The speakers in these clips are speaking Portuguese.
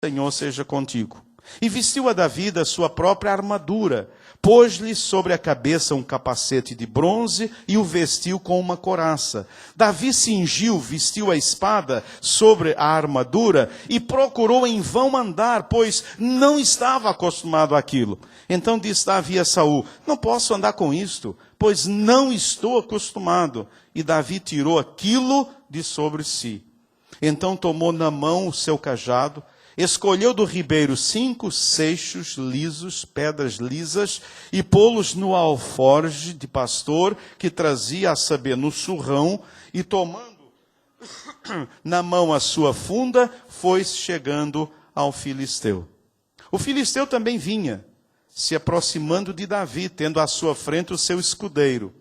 Senhor seja contigo. E vestiu a Davi da sua própria armadura, pôs-lhe sobre a cabeça um capacete de bronze e o vestiu com uma couraça. Davi cingiu, vestiu a espada sobre a armadura e procurou em vão andar, pois não estava acostumado àquilo. Então disse Davi a Saul: não posso andar com isto, pois não estou acostumado. E Davi tirou aquilo de sobre si. Então tomou na mão o seu cajado, escolheu do ribeiro 5 seixos lisos, pedras lisas, e pô-los no alforje de pastor que trazia, a saber, no surrão, e tomando na mão a sua funda, foi chegando ao filisteu. O filisteu também vinha, se aproximando de Davi, tendo à sua frente o seu escudeiro.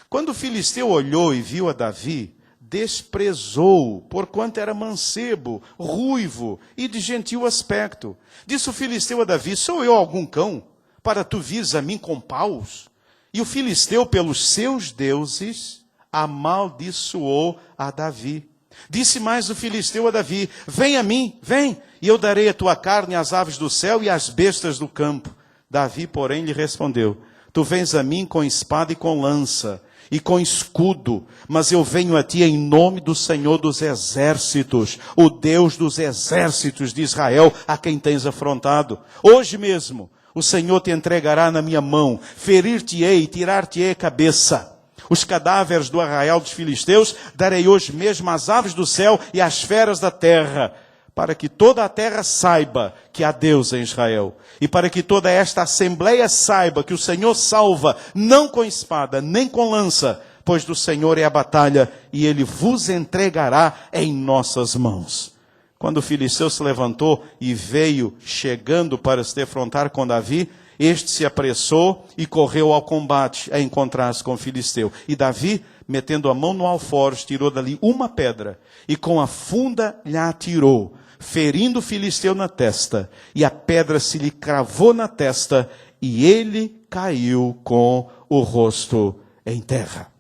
Quando o filisteu olhou e viu a Davi, desprezou, porquanto era mancebo, ruivo e de gentil aspecto. Disse o filisteu a Davi: sou eu algum cão, para tu vires a mim com paus? E o filisteu, pelos seus deuses, amaldiçoou a Davi. Disse mais o filisteu a Davi: vem a mim, vem, e eu darei a tua carne às aves do céu e às bestas do campo. Davi, porém, lhe respondeu: tu vens a mim com espada e com lança, e com escudo, mas eu venho a ti em nome do Senhor dos exércitos, o Deus dos exércitos de Israel, a quem tens afrontado. Hoje mesmo o Senhor te entregará na minha mão, ferir-te-ei e tirar-te-ei a cabeça. Os cadáveres do arraial dos filisteus darei hoje mesmo às aves do céu e às feras da terra, para que toda a terra saiba que há Deus em Israel. E para que toda esta assembleia saiba que o Senhor salva, não com espada, nem com lança, pois do Senhor é a batalha, e Ele vos entregará em nossas mãos. Quando o filisteu se levantou e veio chegando para se defrontar com Davi, este se apressou e correu ao combate a encontrar-se com o filisteu. E Davi, metendo a mão no alforje, tirou dali uma pedra, e com a funda lhe atirou, ferindo o filisteu na testa, e a pedra se lhe cravou na testa, e ele caiu com o rosto em terra.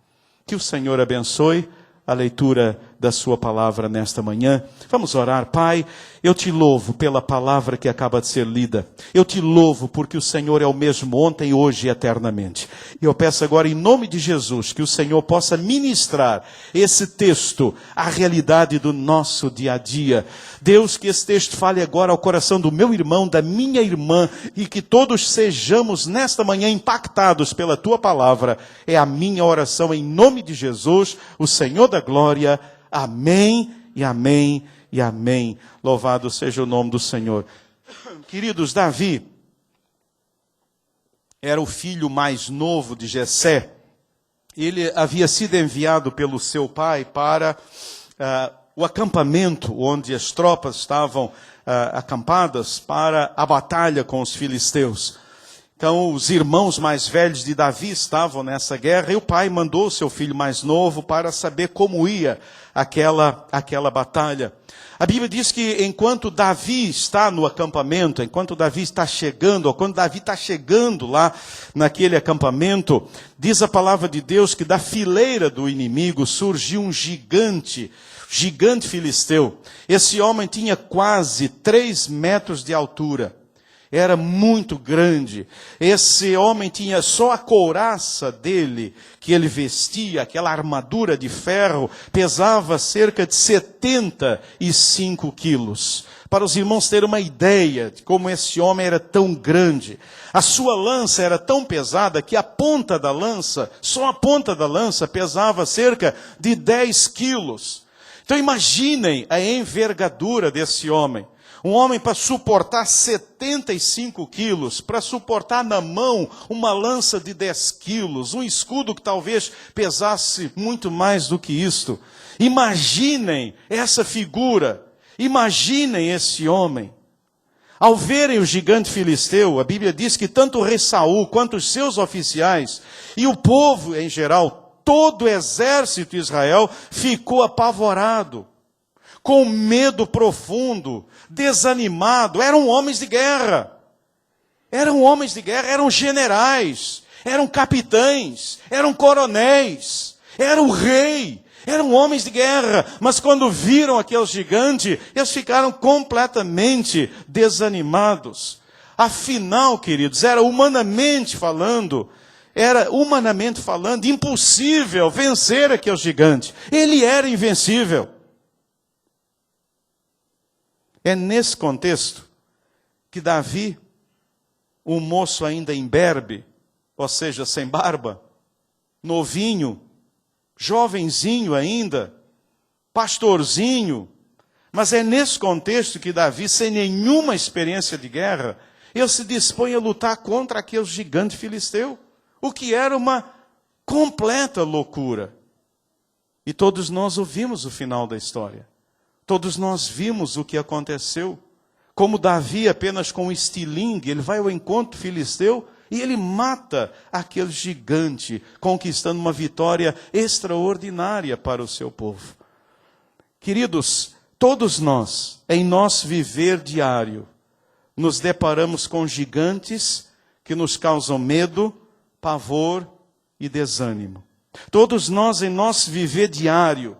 Que o Senhor abençoe a leitura da sua palavra nesta manhã. Vamos orar. Pai, eu te louvo pela palavra que acaba de ser lida. Eu te louvo porque o Senhor é o mesmo ontem, hoje e eternamente. E eu peço agora em nome de Jesus que o Senhor possa ministrar esse texto à realidade do nosso dia a dia. Deus, que esse texto fale agora ao coração do meu irmão, da minha irmã, e que todos sejamos nesta manhã impactados pela tua palavra. É a minha oração em nome de Jesus, o Senhor da glória. Amém e amém e amém. Louvado seja o nome do Senhor. Queridos, Davi era o filho mais novo de Jessé. Ele havia sido enviado pelo seu pai para o acampamento onde as tropas estavam acampadas para a batalha com os filisteus. Então, os irmãos mais velhos de Davi estavam nessa guerra e o pai mandou o seu filho mais novo para saber como ia aquela batalha. A Bíblia diz que enquanto Davi está no acampamento, enquanto Davi está chegando, ou quando Davi está chegando lá naquele acampamento, diz a palavra de Deus que da fileira do inimigo surgiu um gigante filisteu. Esse homem tinha quase 3 metros de altura. Era muito grande. Esse homem tinha só a couraça dele, que ele vestia, aquela armadura de ferro, pesava cerca de 75 quilos. Para os irmãos terem uma ideia de como esse homem era tão grande. A sua lança era tão pesada que a ponta da lança, só a ponta da lança, pesava cerca de 10 quilos. Então imaginem a envergadura desse homem. Um homem para suportar 75 quilos, para suportar na mão uma lança de 10 quilos, um escudo que talvez pesasse muito mais do que isto. Imaginem essa figura, imaginem esse homem. Ao verem o gigante filisteu, a Bíblia diz que tanto o rei Saul quanto os seus oficiais e o povo em geral, todo o exército de Israel ficou apavorado, com medo profundo, desanimado. Eram homens de guerra, eram generais, eram capitães, eram coronéis, era o rei, Eram homens de guerra, mas quando viram aquele gigante, eles ficaram completamente desanimados. Afinal, queridos, era humanamente falando impossível vencer aquele gigante. Ele era invencível. É nesse contexto que Davi, um moço ainda imberbe, ou seja, sem barba, novinho, jovenzinho ainda, pastorzinho, mas é nesse contexto que Davi, sem nenhuma experiência de guerra, ele se dispõe a lutar contra aquele gigante filisteu, o que era uma completa loucura. E todos nós ouvimos o final da história. Todos nós vimos o que aconteceu. Como Davi, apenas com um estilingue, ele vai ao encontro filisteu e ele mata aquele gigante, conquistando uma vitória extraordinária para o seu povo. Queridos, todos nós, em nosso viver diário, nos deparamos com gigantes que nos causam medo, pavor e desânimo. Todos nós, em nosso viver diário,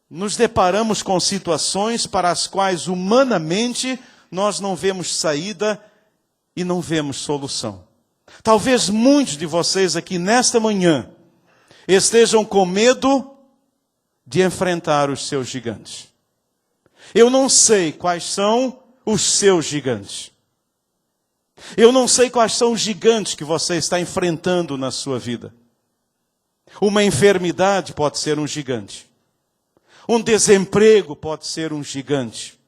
nos deparamos com situações para as quais, humanamente, nós não vemos saída e não vemos solução. Talvez muitos de vocês aqui nesta manhã estejam com medo de enfrentar os seus gigantes. Eu não sei quais são os seus gigantes. Eu não sei quais são os gigantes que você está enfrentando na sua vida. Uma enfermidade pode ser um gigante. Um desemprego pode ser um gigante.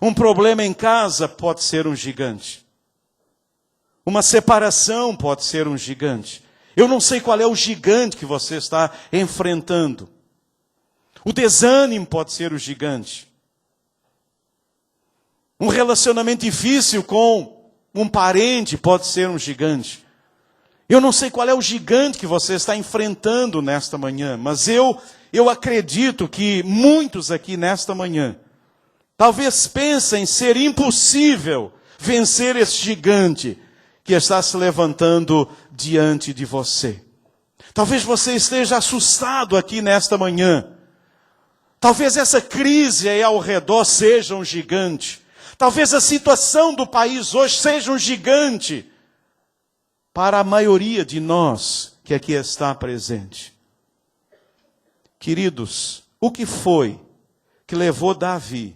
Um problema em casa pode ser um gigante. Uma separação pode ser um gigante. Eu não sei qual é o gigante que você está enfrentando. O desânimo pode ser o gigante. Um relacionamento difícil com um parente pode ser um gigante. Eu não sei qual é o gigante que você está enfrentando nesta manhã, mas eu acredito que muitos aqui nesta manhã talvez pensem ser impossível vencer esse gigante que está se levantando diante de você. Talvez você esteja assustado aqui nesta manhã. Talvez essa crise aí ao redor seja um gigante. Talvez a situação do país hoje seja um gigante para a maioria de nós que aqui está presente. Queridos, o que foi que levou Davi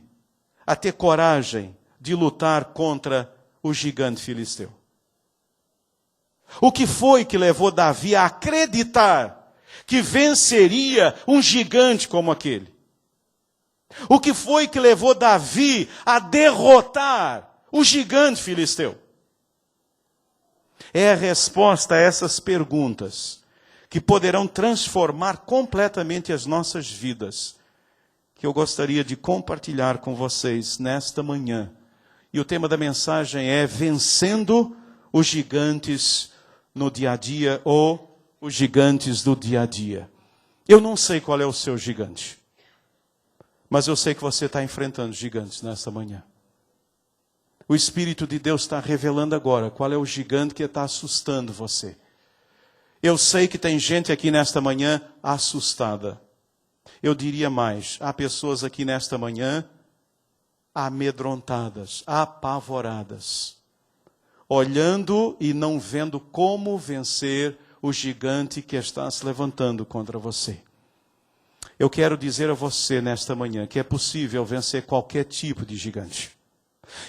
a ter coragem de lutar contra o gigante filisteu? O que foi que levou Davi a acreditar que venceria um gigante como aquele? O que foi que levou Davi a derrotar o gigante filisteu? É a resposta a essas perguntas que poderão transformar completamente as nossas vidas, que eu gostaria de compartilhar com vocês nesta manhã. E o tema da mensagem é Vencendo os Gigantes no Dia a Dia, ou os gigantes do dia a dia. Eu não sei qual é o seu gigante, mas eu sei que você está enfrentando gigantes nesta manhã. O Espírito de Deus está revelando agora qual é o gigante que está assustando você. Eu sei que tem gente aqui nesta manhã assustada. Eu diria mais, há pessoas aqui nesta manhã amedrontadas, apavoradas, olhando e não vendo como vencer o gigante que está se levantando contra você. Eu quero dizer a você nesta manhã que é possível vencer qualquer tipo de gigante.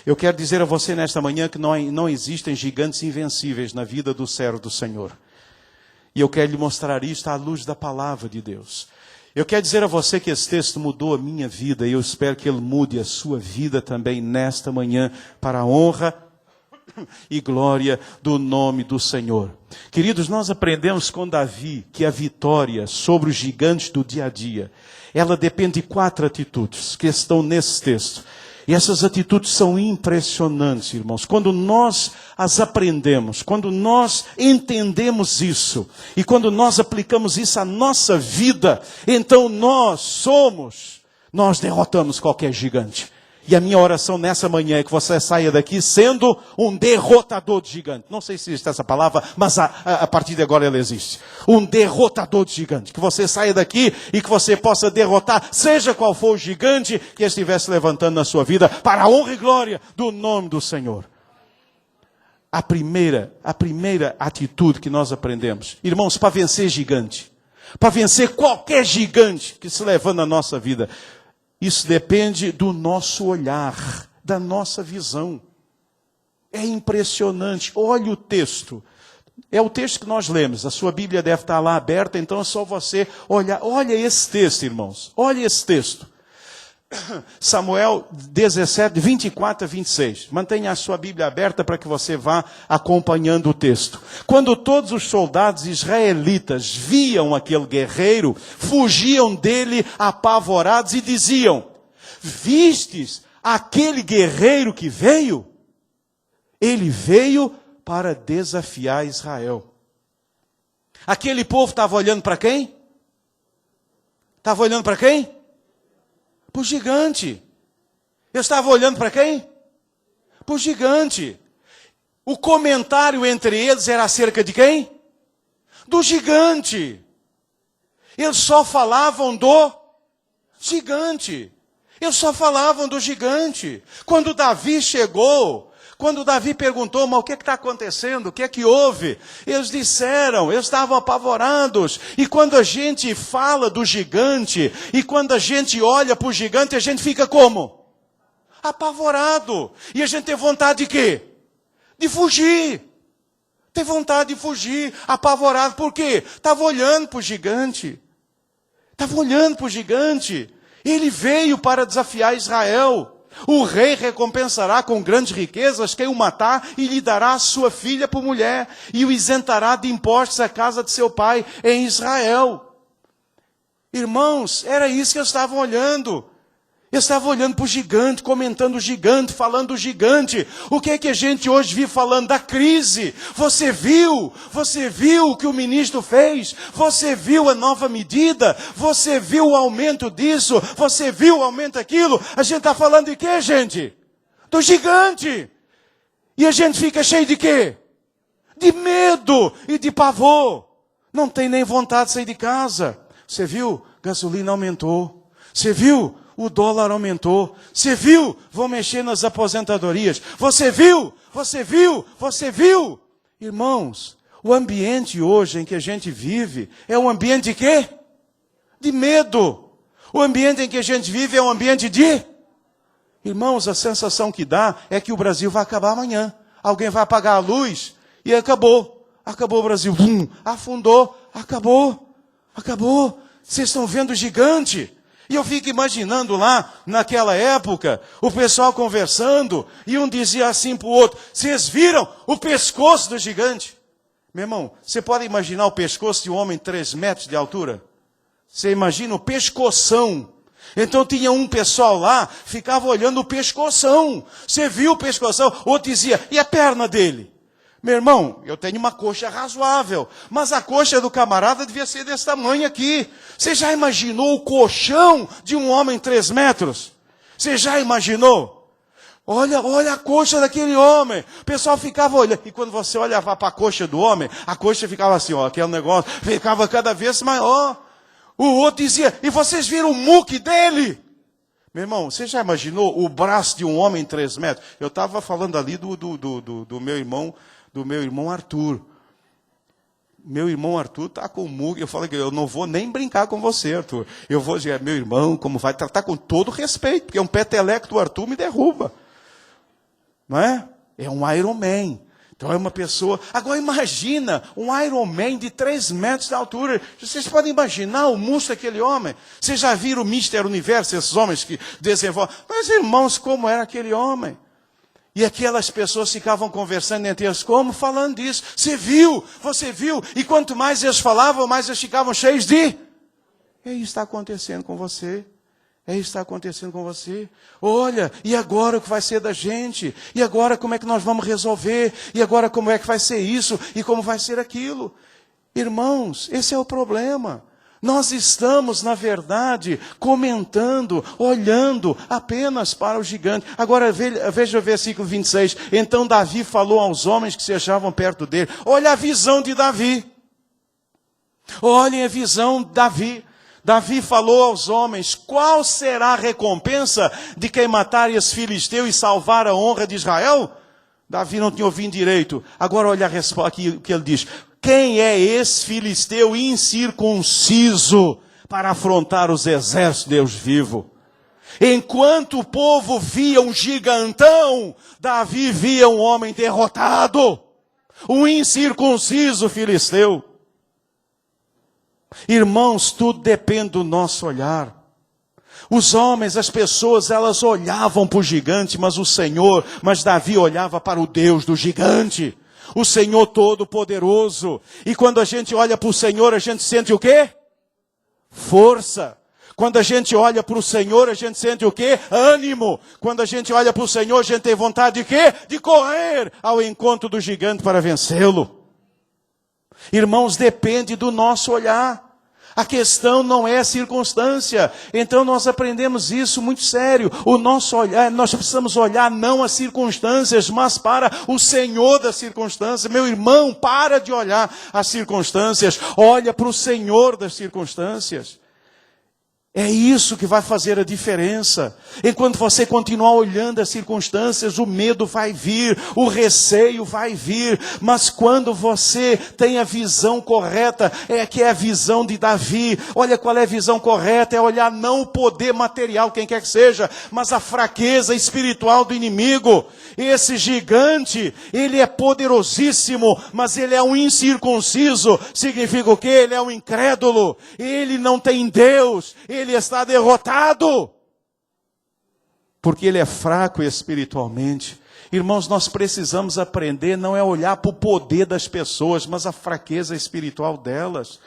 Eu quero dizer a você nesta manhã que não existem gigantes invencíveis na vida do servo do Senhor. E eu quero lhe mostrar isto à luz da palavra de Deus. Eu quero dizer a você que esse texto mudou a minha vida e eu espero que ele mude a sua vida também nesta manhã para a honra e glória do nome do Senhor. Queridos, nós aprendemos com Davi que a vitória sobre os gigantes do dia a dia, ela depende de 4 atitudes que estão nesse texto. E essas atitudes são impressionantes, irmãos. Quando nós as aprendemos, quando nós entendemos isso, e quando nós aplicamos isso à nossa vida, então nós derrotamos qualquer gigante. E a minha oração nessa manhã é que você saia daqui sendo um derrotador de gigante. Não sei se existe essa palavra, mas a partir de agora ela existe. Um derrotador de gigante. Que você saia daqui e que você possa derrotar, seja qual for o gigante que estivesse levantando na sua vida, para a honra e glória do nome do Senhor. A primeira atitude que nós aprendemos, irmãos, para vencer gigante, para vencer qualquer gigante que se levanta na nossa vida, isso depende do nosso olhar, da nossa visão. É impressionante. Olha o texto. É o texto que nós lemos. A sua Bíblia deve estar lá aberta, então é só você olhar. Olha esse texto, irmãos. Olha esse texto. Samuel 17, 24 a 26. Mantenha a sua Bíblia aberta para que você vá acompanhando o texto. Quando todos os soldados israelitas viam aquele guerreiro, fugiam dele apavorados e diziam: vistes aquele guerreiro que veio? Ele veio para desafiar Israel. Aquele povo estava olhando para quem? Estava olhando para quem? Para o gigante. Eu estava olhando para quem? Para o gigante. O comentário entre eles era acerca de quem? Do gigante. Eles só falavam do gigante. Eles só falavam do gigante. Quando Davi chegou, quando Davi perguntou: mas o que está acontecendo? O que é que houve? Eles disseram, eles estavam apavorados. E quando a gente fala do gigante, e quando a gente olha para o gigante, a gente fica como? Apavorado. E a gente tem vontade de quê? De fugir. Tem vontade de fugir, apavorado. Por quê? Estava olhando para o gigante. Estava olhando para o gigante. Ele veio para desafiar Israel. O rei recompensará com grandes riquezas quem o matar e lhe dará a sua filha por mulher e o isentará de impostos à casa de seu pai em Israel. Irmãos, era isso que eles estavam olhando. Eles estavam olhando para o gigante, comentando o gigante, falando do gigante. O que é que a gente hoje vive falando? Da crise. Você viu o que o ministro fez? Você viu a nova medida? Você viu o aumento disso? Você viu o aumento daquilo? A gente está falando de quê, gente? Do gigante. E a gente fica cheio de quê? De medo e de pavor. Não tem nem vontade de sair de casa. Você viu? Gasolina aumentou. Você viu? O dólar aumentou. Você viu? Vão mexer nas aposentadorias. Você viu? Você viu? Você viu? Irmãos, o ambiente hoje em que a gente vive é um ambiente de quê? De medo. O ambiente em que a gente vive é um ambiente de... Irmãos, a sensação que dá é que o Brasil vai acabar amanhã. Alguém vai apagar a luz e acabou. Acabou o Brasil. Afundou. Acabou. Acabou. Vocês estão vendo o gigante? E eu fico imaginando lá, naquela época, o pessoal conversando, e um dizia assim para o outro: vocês viram o pescoço do gigante? Meu irmão, você pode imaginar o pescoço de um homem 3 metros de altura? Você imagina o pescoção. Então tinha um pessoal lá, ficava olhando o pescoção. Você viu o pescoção? Outro dizia: e a perna dele? Meu irmão, eu tenho uma coxa razoável, mas a coxa do camarada devia ser desse tamanho aqui. Você já imaginou o colchão de um homem 3 metros? Você já imaginou? Olha a coxa daquele homem. O pessoal ficava olhando. E quando você olhava para a coxa do homem, a coxa ficava assim, aquele negócio, ficava cada vez maior. O outro dizia: e vocês viram o muque dele? Meu irmão, você já imaginou o braço de um homem 3 metros? Eu estava falando ali do meu irmão Arthur. Meu irmão Arthur está com o muque. Eu falei que eu não vou nem brincar com você, Arthur. Eu vou dizer: meu irmão, como vai tratar com todo respeito, porque um peteleco do Arthur me derruba. Não é? É um Iron Man. Então é uma pessoa... Agora imagina um Iron Man de 3 metros de altura. Vocês podem imaginar o músculo daquele homem? Vocês já viram o Mr. Universo, esses homens que desenvolvem? Mas irmãos, como era aquele homem? E aquelas pessoas ficavam conversando entre eles, como? Falando disso. Você viu? E quanto mais eles falavam, mais eles ficavam cheios de... É isso que está acontecendo com você. É isso que está acontecendo com você. Olha, e agora o que vai ser da gente? E agora como é que nós vamos resolver? E agora como é que vai ser isso? E como vai ser aquilo? Irmãos, esse é o problema. Nós estamos, na verdade, comentando, olhando apenas para o gigante. Agora veja o versículo 26. Então Davi falou aos homens que se achavam perto dele. Olha a visão de Davi. Olhem a visão de Davi. Davi falou aos homens: qual será a recompensa de quem matar esse filisteu e salvar a honra de Israel? Davi não tinha ouvido direito. Agora olha a resposta aqui, o que ele diz. Quem é esse filisteu incircunciso para afrontar os exércitos de Deus vivo? Enquanto o povo via um gigantão, Davi via um homem derrotado. Um incircunciso filisteu. Irmãos, tudo depende do nosso olhar. Os homens, as pessoas, elas olhavam para o gigante, mas Davi olhava para o Deus do gigante. O Senhor Todo-Poderoso. E quando a gente olha para o Senhor, a gente sente o quê? Força. Quando a gente olha para o Senhor, a gente sente o quê? Ânimo. Quando a gente olha para o Senhor, a gente tem vontade de quê? De correr ao encontro do gigante para vencê-lo. Irmãos, depende do nosso olhar. A questão não é a circunstância. Então nós aprendemos isso muito sério. O nosso olhar, nós precisamos olhar não as circunstâncias, mas para o Senhor das circunstâncias. Meu irmão, para de olhar as circunstâncias. Olha para o Senhor das circunstâncias. É isso que vai fazer a diferença. Enquanto você continuar olhando as circunstâncias, o medo vai vir, o receio vai vir. Mas quando você tem a visão correta, que é a visão de Davi. Olha qual é a visão correta, é olhar não o poder material, quem quer que seja, mas a fraqueza espiritual do inimigo. Esse gigante, ele é poderosíssimo, mas ele é um incircunciso. Significa o quê? Ele é um incrédulo. Ele não tem Deus. Ele está derrotado. Porque ele é fraco espiritualmente. Irmãos, nós precisamos aprender, não é olhar para o poder das pessoas, mas a fraqueza espiritual delas.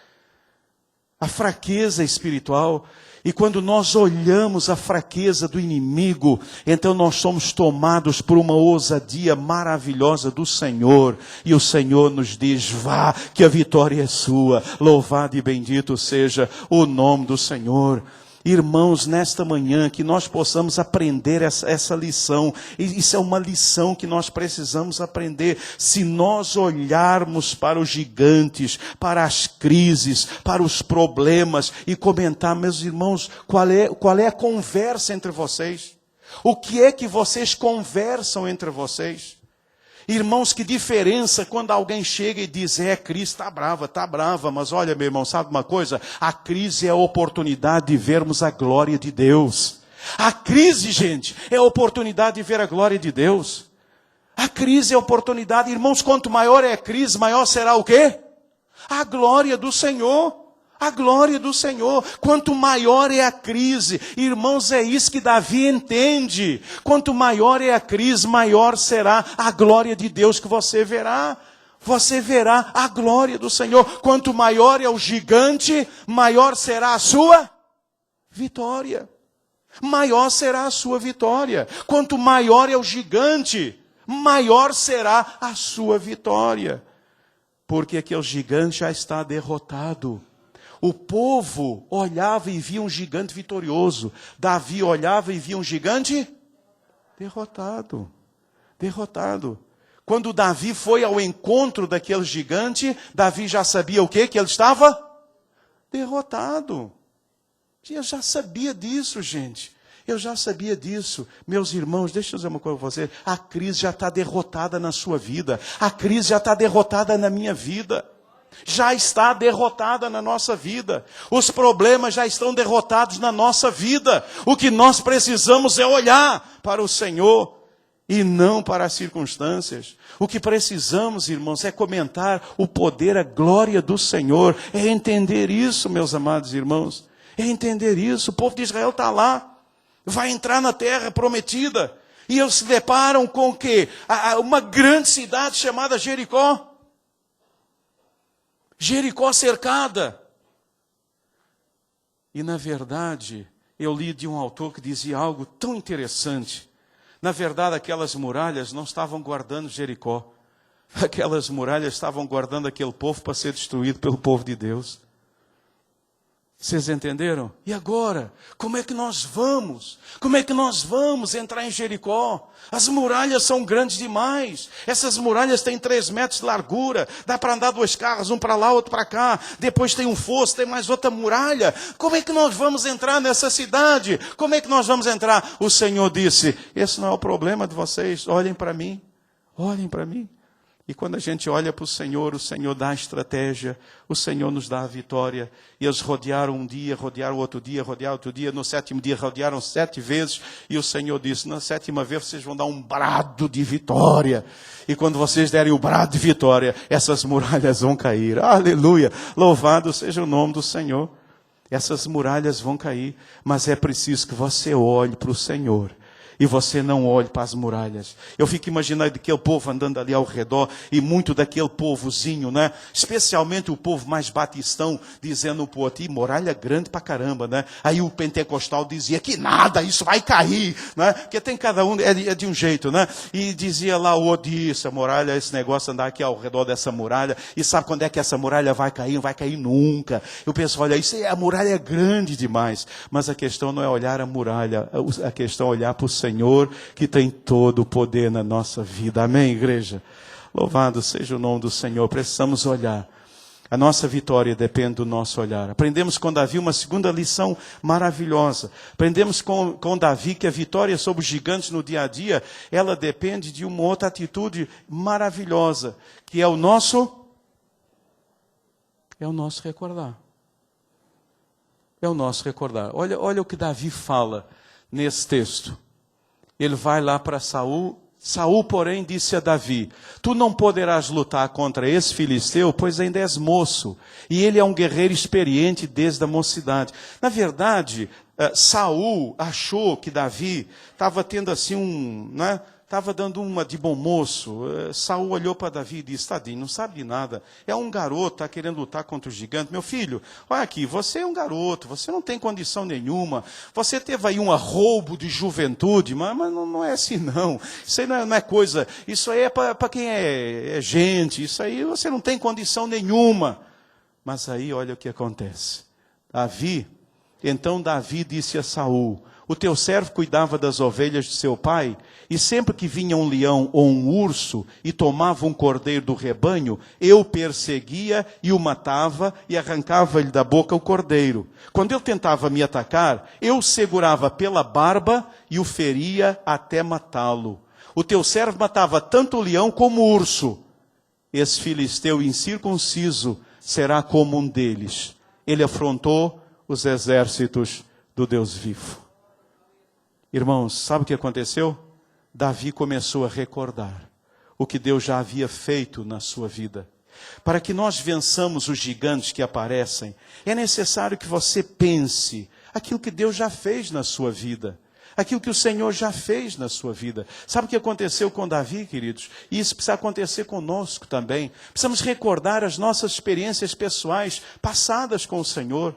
A fraqueza espiritual. E quando nós olhamos a fraqueza do inimigo, então nós somos tomados por uma ousadia maravilhosa do Senhor. E o Senhor nos diz: vá, que a vitória é sua. Louvado e bendito seja o nome do Senhor. Irmãos, nesta manhã, que nós possamos aprender essa lição. Isso é uma lição que nós precisamos aprender. Se nós olharmos para os gigantes, para as crises, para os problemas e comentar, meus irmãos, qual é a conversa entre vocês? O que é que vocês conversam entre vocês? Irmãos, que diferença quando alguém chega e diz: a crise está brava, mas olha, meu irmão, sabe uma coisa? A crise é a oportunidade de vermos a glória de Deus. A crise, gente, é a oportunidade de ver a glória de Deus. A crise é a oportunidade. Irmãos, quanto maior é a crise, maior será o quê? A glória do Senhor. A glória do Senhor. Quanto maior é a crise, irmãos, é isso que Davi entende. Quanto maior é a crise, maior será a glória de Deus que você verá. Você verá a glória do Senhor. Quanto maior é o gigante, maior será a sua vitória. Maior será a sua vitória. Quanto maior é o gigante, maior será a sua vitória. Porque aquele gigante já está derrotado. O povo olhava e via um gigante vitorioso. Davi olhava e via um gigante derrotado. Derrotado. Quando Davi foi ao encontro daquele gigante, Davi já sabia o quê? Que ele estava derrotado. Eu já sabia disso, gente. Eu já sabia disso. Meus irmãos, deixa eu dizer uma coisa para você. A crise já está derrotada na sua vida. A crise já está derrotada na minha vida. Já está derrotada na nossa vida. Os problemas já estão derrotados na nossa vida. O que nós precisamos é olhar para o Senhor e não para as circunstâncias. O que precisamos, irmãos, é comentar o poder, a glória do Senhor. É entender isso, meus amados irmãos. É entender isso. O povo de Israel está lá. Vai entrar na terra prometida. E eles se deparam com o quê? Uma grande cidade chamada Jericó. Jericó cercada. E na verdade, eu li de um autor que dizia algo tão interessante. Na verdade, aquelas muralhas não estavam guardando Jericó. Aquelas muralhas estavam guardando aquele povo para ser destruído pelo povo de Deus. Vocês entenderam? E agora? Como é que nós vamos? Como é que nós vamos entrar em Jericó? As muralhas são grandes demais. Essas muralhas têm 3 metros de largura. Dá para andar 2 carros, um para lá, outro para cá. Depois tem um fosso, tem mais outra muralha. Como é que nós vamos entrar nessa cidade? Como é que nós vamos entrar? O Senhor disse, esse não é o problema de vocês. Olhem para mim. Olhem para mim. E quando a gente olha para o Senhor dá a estratégia, o Senhor nos dá a vitória. E eles rodearam um dia, rodearam outro dia, rodearam outro dia. No 7º dia rodearam 7 vezes. E o Senhor disse, na 7ª vez vocês vão dar um brado de vitória. E quando vocês derem o brado de vitória, essas muralhas vão cair. Aleluia! Louvado seja o nome do Senhor. Essas muralhas vão cair. Mas é preciso que você olhe para o Senhor. E você não olhe para as muralhas. Eu fico imaginando aquele povo andando ali ao redor, e muito daquele povozinho, né? Especialmente o povo mais batistão, dizendo para o outro, muralha grande pra caramba, né? Aí o pentecostal dizia, que nada, isso vai cair, né? Porque tem cada um, é de um jeito, né? E dizia lá o outro, essa muralha, esse negócio, andar aqui ao redor dessa muralha, e sabe quando é que essa muralha vai cair? Não vai cair nunca. Eu penso, olha, a muralha é grande demais. Mas a questão não é olhar a muralha, a questão é olhar para o Senhor, que tem todo o poder na nossa vida. Amém, igreja? Louvado seja o nome do Senhor. Precisamos olhar. A nossa vitória depende do nosso olhar. Aprendemos com Davi uma segunda lição maravilhosa. Aprendemos com Davi que a vitória sobre os gigantes no dia a dia, ela depende de uma outra atitude maravilhosa, que é o nosso recordar. É o nosso recordar. Olha o que Davi fala nesse texto. Ele vai lá para Saul. Saul, porém, disse a Davi, tu não poderás lutar contra esse filisteu, pois ainda és moço. E ele é um guerreiro experiente desde a mocidade. Na verdade, Saul achou que Davi estava tendo assim estava dando uma de bom moço. Saul olhou para Davi e disse, tadinho, não sabe de nada. É um garoto, está querendo lutar contra o gigante. Meu filho, olha aqui, você é um garoto, você não tem condição nenhuma. Você teve aí um arroubo de juventude, mas não é assim não. Isso aí não é coisa, isso aí é para quem é gente, isso aí você não tem condição nenhuma. Mas aí olha o que acontece. Então Davi disse a Saul, o teu servo cuidava das ovelhas de seu pai, e sempre que vinha um leão ou um urso e tomava um cordeiro do rebanho, eu perseguia e o matava e arrancava-lhe da boca o cordeiro. Quando ele tentava me atacar, eu o segurava pela barba e o feria até matá-lo. O teu servo matava tanto o leão como o urso. Esse filisteu incircunciso será como um deles. Ele afrontou os exércitos do Deus vivo. Irmãos, sabe o que aconteceu? Davi começou a recordar o que Deus já havia feito na sua vida. Para que nós vençamos os gigantes que aparecem, é necessário que você pense aquilo que Deus já fez na sua vida. Aquilo que o Senhor já fez na sua vida. Sabe o que aconteceu com Davi, queridos? E isso precisa acontecer conosco também. Precisamos recordar as nossas experiências pessoais passadas com o Senhor.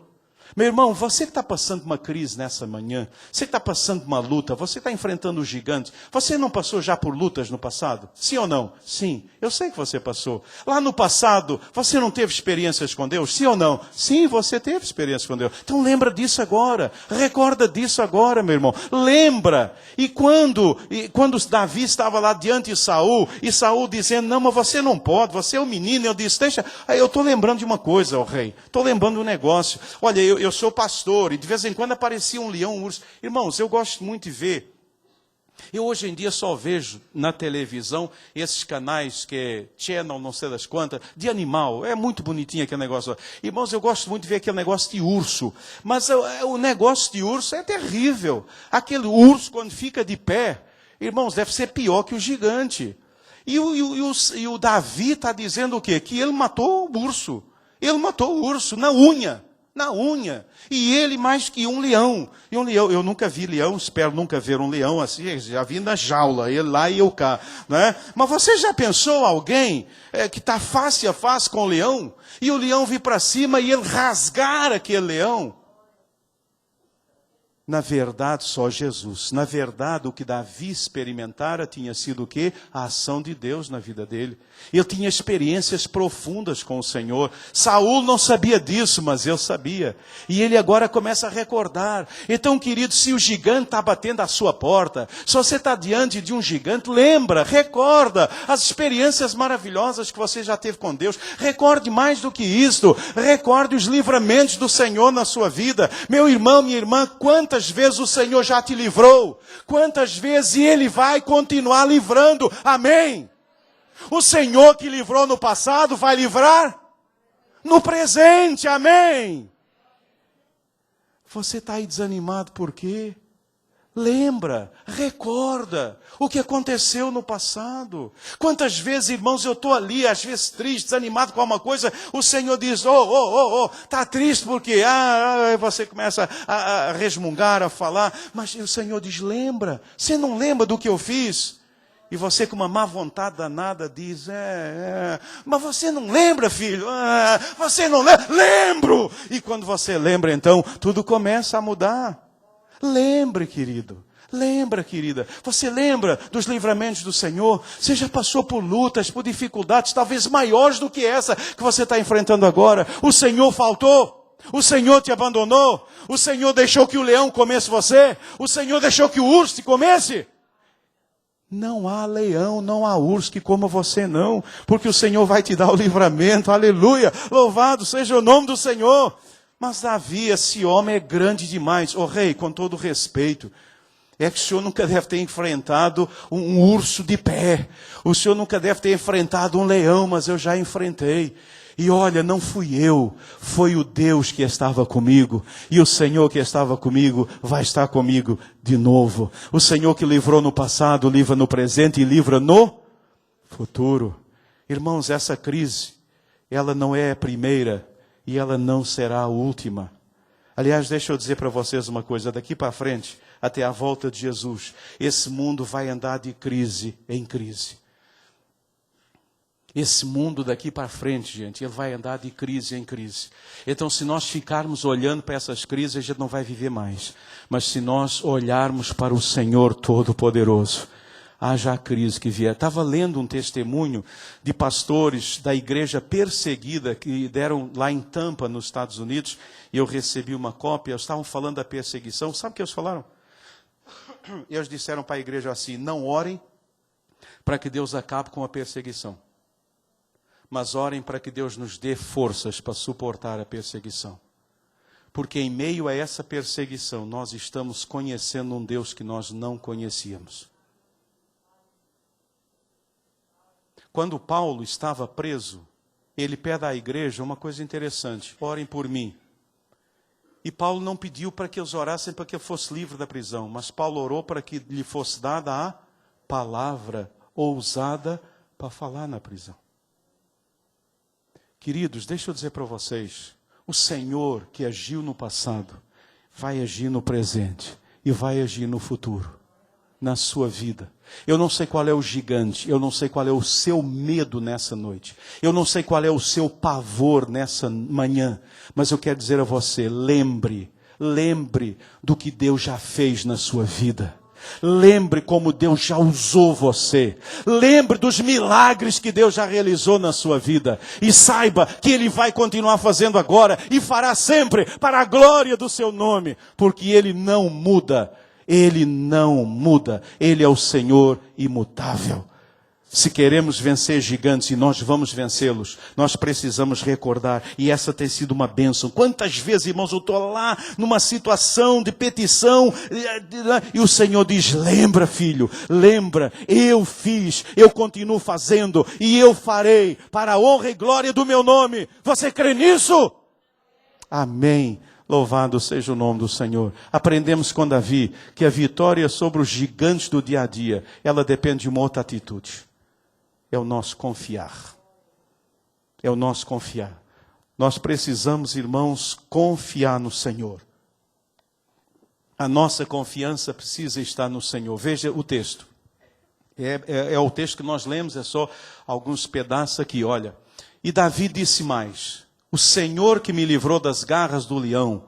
Meu irmão, você que está passando uma crise nessa manhã, você que está passando uma luta, você está enfrentando os gigantes, você não passou já por lutas no passado? Sim ou não? Sim, eu sei que você passou. Lá no passado, você não teve experiências com Deus? Sim ou não? Sim, você teve experiências com Deus. Então lembra disso agora, recorda disso agora, meu irmão. Lembra. E quando Davi estava lá diante de Saul, e Saul dizendo, não, mas você não pode, você é um menino, eu disse, deixa, eu estou lembrando de uma coisa, ó rei, estou lembrando de um negócio. Olha, eu sou pastor, e de vez em quando aparecia um leão, um urso. Irmãos, eu gosto muito de ver. Eu hoje em dia só vejo na televisão esses canais que é channel, não sei das quantas, de animal. É muito bonitinho aquele negócio. Irmãos, eu gosto muito de ver aquele negócio de urso. Mas o negócio de urso é terrível. Aquele urso, quando fica de pé, irmãos, deve ser pior que o gigante. E o Davi está dizendo o quê? Que ele matou o urso. Ele matou o urso na unha. Na unha. E ele mais que um leão. E um leão, eu nunca vi leão, espero nunca ver um leão assim, já vi na jaula, ele lá e eu cá. Né? Mas você já pensou alguém que está face a face com o leão? E o leão vir para cima e ele rasgar aquele leão? Na verdade, só Jesus. Na verdade, o que Davi experimentara tinha sido o quê? A ação de Deus na vida dele. Ele tinha experiências profundas com o Senhor. Saul não sabia disso, mas eu sabia. E ele agora começa a recordar. Então, querido, se o gigante está batendo à sua porta, se você está diante de um gigante, lembra, recorda as experiências maravilhosas que você já teve com Deus. Recorde mais do que isto. Recorde os livramentos do Senhor na sua vida. Meu irmão, minha irmã, quantas vezes o Senhor já te livrou? Quantas vezes Ele vai continuar livrando? Amém? O Senhor que livrou no passado vai livrar no presente. Amém? Você está aí desanimado por quê? Lembra, recorda o que aconteceu no passado. Quantas vezes, irmãos, eu estou ali, às vezes triste, desanimado com alguma coisa, o Senhor diz, está triste porque você começa a resmungar, a falar, mas o Senhor diz, lembra, você não lembra do que eu fiz? E você com uma má vontade danada diz, mas você não lembra, filho? Você não lembra? Lembro! E quando você lembra, então, tudo começa a mudar. Lembre, querido. Lembra, querida. Você lembra dos livramentos do Senhor? Você já passou por lutas, por dificuldades, talvez maiores do que essa que você está enfrentando agora. O Senhor faltou. O Senhor te abandonou. O Senhor deixou que o leão comesse você. O Senhor deixou que o urso te comesse. Não há leão, não há urso que coma você não. Porque o Senhor vai te dar o livramento. Aleluia. Louvado seja o nome do Senhor. Mas Davi, esse homem é grande demais. Rei, com todo respeito, é que o senhor nunca deve ter enfrentado um urso de pé. O senhor nunca deve ter enfrentado um leão, mas eu já enfrentei. E olha, não fui eu, foi o Deus que estava comigo. E o Senhor que estava comigo vai estar comigo de novo. O Senhor que livrou no passado, livra no presente e livra no futuro. Irmãos, essa crise, ela não é a primeira. E ela não será a última. Aliás, deixa eu dizer para vocês uma coisa. Daqui para frente, até a volta de Jesus, esse mundo vai andar de crise em crise. Esse mundo daqui para frente, gente, ele vai andar de crise em crise. Então, se nós ficarmos olhando para essas crises, a gente não vai viver mais. Mas se nós olharmos para o Senhor Todo-Poderoso, haja a crise que vier. Estava lendo um testemunho de pastores da igreja perseguida que deram lá em Tampa, nos Estados Unidos, e eu recebi uma cópia. Eles estavam falando da perseguição. Sabe o que eles falaram? Eles disseram para a igreja assim, não orem para que Deus acabe com a perseguição, mas orem para que Deus nos dê forças para suportar a perseguição. Porque em meio a essa perseguição, nós estamos conhecendo um Deus que nós não conhecíamos. Quando Paulo estava preso, ele pede à igreja uma coisa interessante. Orem por mim. E Paulo não pediu para que eles orassem para que ele fosse livre da prisão. Mas Paulo orou para que lhe fosse dada a palavra ousada para falar na prisão. Queridos, deixa eu dizer para vocês. O Senhor que agiu no passado, vai agir no presente e vai agir no futuro. Na sua vida. Eu não sei qual é o gigante, eu não sei qual é o seu medo nessa noite, eu não sei qual é o seu pavor nessa manhã, mas eu quero dizer a você, lembre do que Deus já fez na sua vida. Lembre como Deus já usou você. Lembre dos milagres que Deus já realizou na sua vida. E saiba que Ele vai continuar fazendo agora e fará sempre para a glória do seu nome, porque Ele não muda. Ele não muda. Ele é o Senhor imutável. Se queremos vencer gigantes, e nós vamos vencê-los, nós precisamos recordar. E essa tem sido uma bênção. Quantas vezes, irmãos, eu estou lá numa situação de petição, e o Senhor diz, lembra, filho, lembra, eu fiz, eu continuo fazendo, e eu farei, para a honra e glória do meu nome. Você crê nisso? Amém. Louvado seja o nome do Senhor. Aprendemos com Davi que a vitória sobre os gigantes do dia a dia, ela depende de uma outra atitude. É o nosso confiar. É o nosso confiar. Nós precisamos, irmãos, confiar no Senhor. A nossa confiança precisa estar no Senhor. Veja o texto. É o texto que nós lemos, é só alguns pedaços aqui, olha. E Davi disse mais: o Senhor que me livrou das garras do leão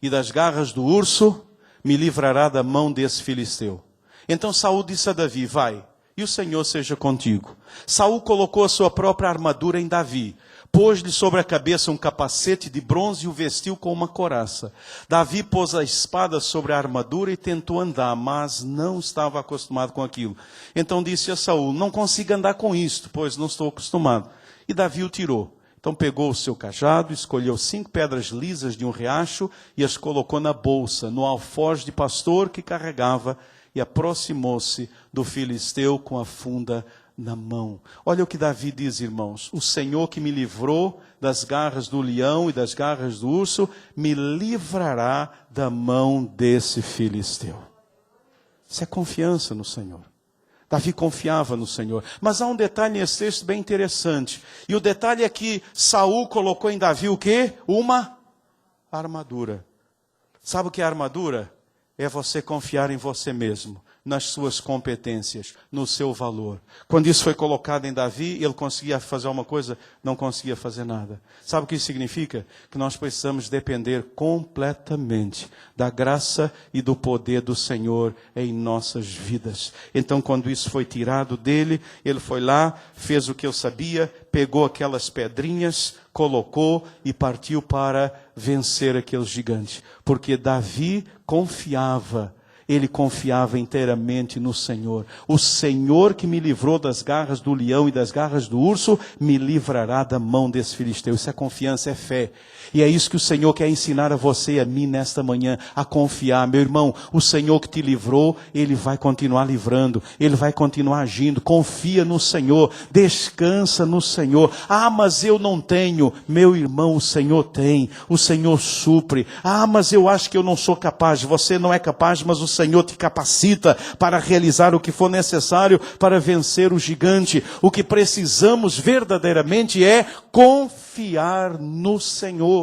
e das garras do urso, me livrará da mão desse filisteu. Então Saul disse a Davi, vai, e o Senhor seja contigo. Saul colocou a sua própria armadura em Davi, pôs-lhe sobre a cabeça um capacete de bronze e o vestiu com uma couraça. Davi pôs a espada sobre a armadura e tentou andar, mas não estava acostumado com aquilo. Então disse a Saul, não consigo andar com isto, pois não estou acostumado. E Davi o tirou. Então pegou o seu cajado, escolheu 5 pedras lisas de um riacho e as colocou na bolsa, no alforje de pastor que carregava, e aproximou-se do filisteu com a funda na mão. Olha o que Davi diz, irmãos. O Senhor que me livrou das garras do leão e das garras do urso, me livrará da mão desse filisteu. Isso é confiança no Senhor. Davi confiava no Senhor. Mas há um detalhe nesse texto bem interessante. E o detalhe é que Saul colocou em Davi o quê? Uma armadura. Sabe o que é armadura? É você confiar em você mesmo, nas suas competências, no seu valor. Quando isso foi colocado em Davi, ele conseguia fazer uma coisa, não conseguia fazer nada. Sabe o que isso significa? Que nós precisamos depender completamente da graça e do poder do Senhor em nossas vidas. Então, quando isso foi tirado dele, ele foi lá, fez o que eu sabia, pegou aquelas pedrinhas, colocou e partiu para vencer aquele gigante. Porque Davi confiava. Ele confiava inteiramente no Senhor. O Senhor que me livrou das garras do leão e das garras do urso, me livrará da mão desse filisteu. Isso é confiança, é fé. E é isso que o Senhor quer ensinar a você e a mim nesta manhã, a confiar. Meu irmão, o Senhor que te livrou, Ele vai continuar livrando. Ele vai continuar agindo. Confia no Senhor. Descansa no Senhor. Ah, mas eu não tenho. Meu irmão, o Senhor tem. O Senhor supre. Ah, mas eu acho que eu não sou capaz. Você não é capaz, mas o Senhor te capacita para realizar o que for necessário para vencer o gigante. O que precisamos verdadeiramente é confiar no Senhor.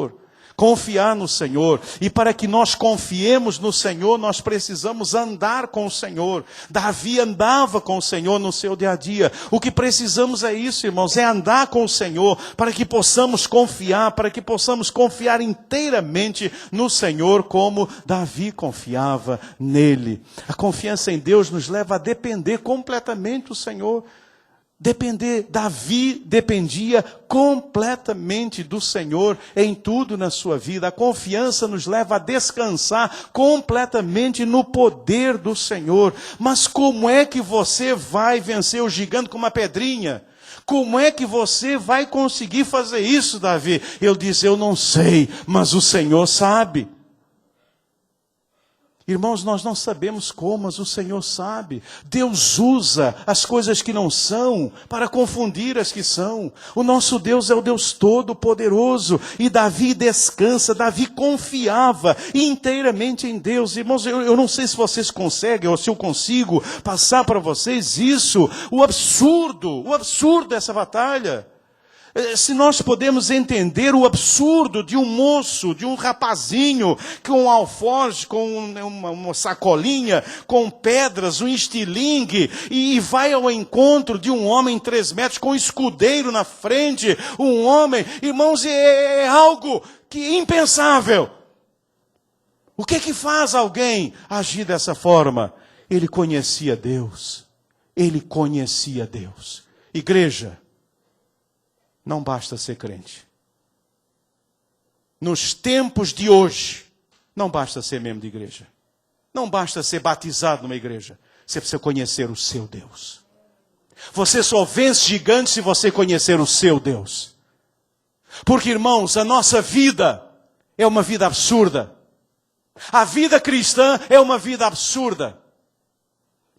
Confiar no Senhor. E para que nós confiemos no Senhor, nós precisamos andar com o Senhor. Davi andava com o Senhor no seu dia a dia. O que precisamos é isso, irmãos, é andar com o Senhor, para que possamos confiar inteiramente no Senhor, como Davi confiava nele. A confiança em Deus nos leva a depender completamente do Senhor. Davi dependia completamente do Senhor em tudo na sua vida. A confiança nos leva a descansar completamente no poder do Senhor. Mas como é que você vai vencer o gigante com uma pedrinha? Como é que você vai conseguir fazer isso, Davi? Eu disse, eu não sei, mas o Senhor sabe. Irmãos, nós não sabemos como, mas o Senhor sabe. Deus usa as coisas que não são para confundir as que são. O nosso Deus é o Deus Todo-Poderoso. E Davi descansa, Davi confiava inteiramente em Deus. Irmãos, eu não sei se vocês conseguem, ou se eu consigo passar para vocês isso. O absurdo dessa batalha. Se nós podemos entender o absurdo de um moço, de um rapazinho, com um alforje, com uma sacolinha, com pedras, um estilingue, e vai ao encontro de um homem 3 metros, com um escudeiro na frente, um homem, irmãos, é algo que impensável. O que faz alguém agir dessa forma? Ele conhecia Deus. Ele conhecia Deus. Igreja, não basta ser crente. Nos tempos de hoje, não basta ser membro de igreja. Não basta ser batizado numa igreja. Você precisa conhecer o seu Deus. Você só vence gigantes se você conhecer o seu Deus. Porque, irmãos, a nossa vida é uma vida absurda. A vida cristã é uma vida absurda.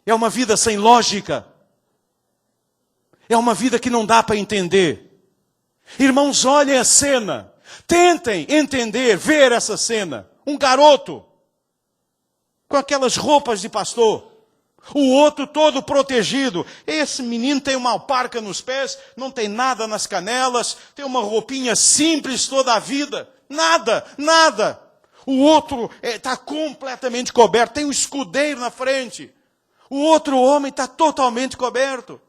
É uma vida sem lógica. É uma vida que não dá para entender. Irmãos, olhem a cena. Tentem entender, ver essa cena. Um garoto com aquelas roupas de pastor. O outro todo protegido. Esse menino tem uma alparca nos pés, não tem nada nas canelas, tem uma roupinha simples toda a vida. Nada. O outro está completamente coberto, tem um escudeiro na frente. O outro homem está totalmente coberto.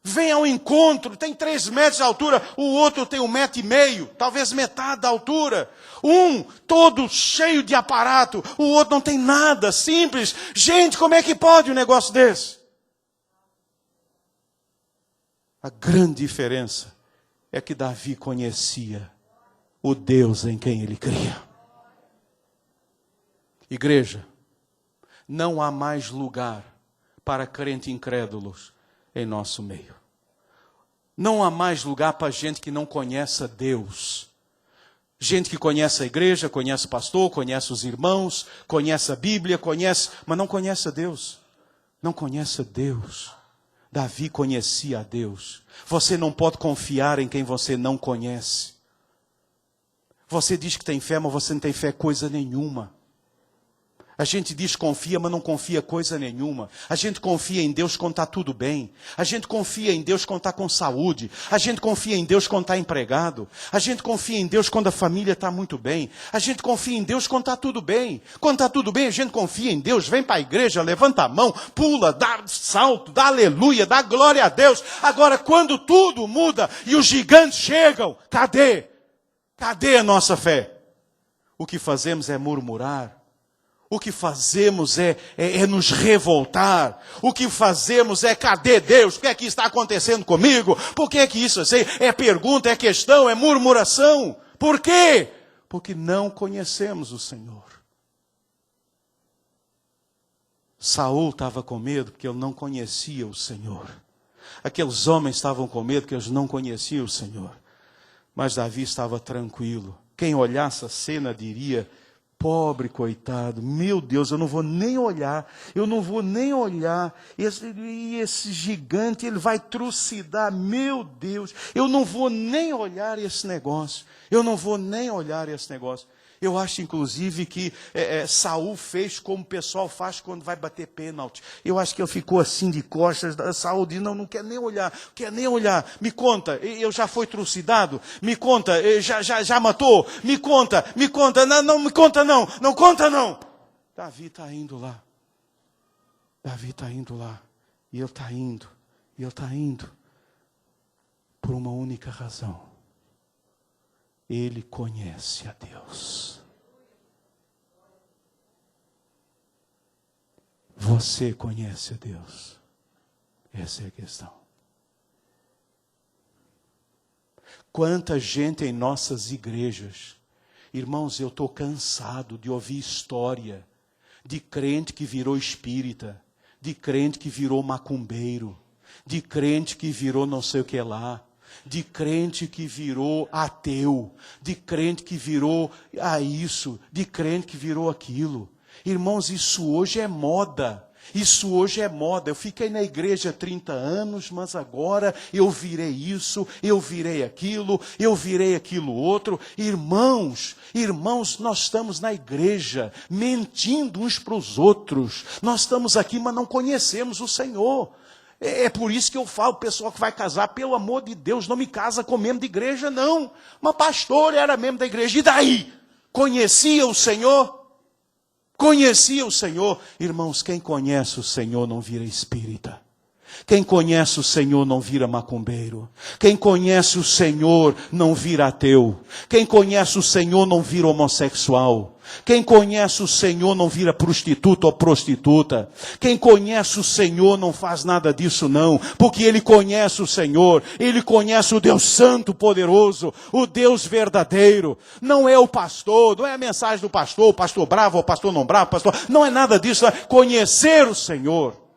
Vem ao encontro, tem 3 metros de altura, o outro tem 1,5 metro, talvez metade da altura. Um todo cheio de aparato, o outro não tem nada, simples. Gente, como é que pode um negócio desse? A grande diferença é que Davi conhecia o Deus em quem ele cria. Igreja, não há mais lugar para crentes incrédulos em nosso meio. Não há mais lugar para gente que não conhece a Deus. Gente que conhece a igreja, conhece o pastor, conhece os irmãos, conhece a Bíblia, mas não conhece a Deus. Não conhece a Deus. Davi conhecia a Deus. Você não pode confiar em quem você não conhece. Você diz que tem fé, mas você não tem fé coisa nenhuma. A gente diz confia, mas não confia coisa nenhuma. A gente confia em Deus quando está tudo bem. A gente confia em Deus quando está com saúde. A gente confia em Deus quando está empregado. A gente confia em Deus quando a família está muito bem. A gente confia em Deus quando está tudo bem. Quando está tudo bem, a gente confia em Deus. Vem para a igreja, levanta a mão, pula, dá salto, dá aleluia, dá glória a Deus. Agora, quando tudo muda e os gigantes chegam, cadê? Cadê a nossa fé? O que fazemos é murmurar. O que fazemos é nos revoltar. O que fazemos é, cadê Deus? O que é que está acontecendo comigo? Por que é que isso assim? É pergunta, é questão, é murmuração. Por quê? Porque não conhecemos o Senhor. Saul estava com medo porque ele não conhecia o Senhor. Aqueles homens estavam com medo porque eles não conheciam o Senhor. Mas Davi estava tranquilo. Quem olhasse a cena diria: pobre coitado, meu Deus, eu não vou nem olhar. Esse gigante, ele vai trucidar, meu Deus. Eu não vou nem olhar esse negócio. Eu acho, inclusive, que Saul fez como o pessoal faz quando vai bater pênalti. Eu acho que ele ficou assim de costas. Saul diz, não quer nem olhar. Me conta, eu já fui trucidado? Me conta, já matou? Me conta. Não me conta não. Davi está indo lá. E ele está indo. Por uma única razão. Ele conhece a Deus. Você conhece a Deus? Essa é a questão. Quanta gente em nossas igrejas. Irmãos, eu estou cansado de ouvir história de crente que virou espírita, de crente que virou macumbeiro, de crente que virou não sei o que lá, de crente que virou ateu, de crente que virou isso, de crente que virou aquilo. Irmãos, isso hoje é moda. Eu fiquei na igreja há 30 anos, mas agora eu virei isso, eu virei aquilo outro. Irmãos, nós estamos na igreja, mentindo uns para os outros. Nós estamos aqui, mas não conhecemos o Senhor. É por isso que eu falo, pessoal que vai casar, pelo amor de Deus, não me casa com membro de igreja, não. Mas pastor era membro da igreja, e daí? Conhecia o Senhor? Irmãos, quem conhece o Senhor não vira espírita. Quem conhece o Senhor não vira macumbeiro. Quem conhece o Senhor não vira ateu. Quem conhece o Senhor não vira homossexual. Quem conhece o Senhor não vira prostituta ou prostituta. Quem conhece o Senhor não faz nada disso não. Porque ele conhece o Senhor. Ele conhece o Deus Santo, poderoso. O Deus verdadeiro. Não é o pastor. Não é a mensagem do pastor. O pastor bravo ou o pastor não bravo. Não é nada disso. É conhecer o Senhor.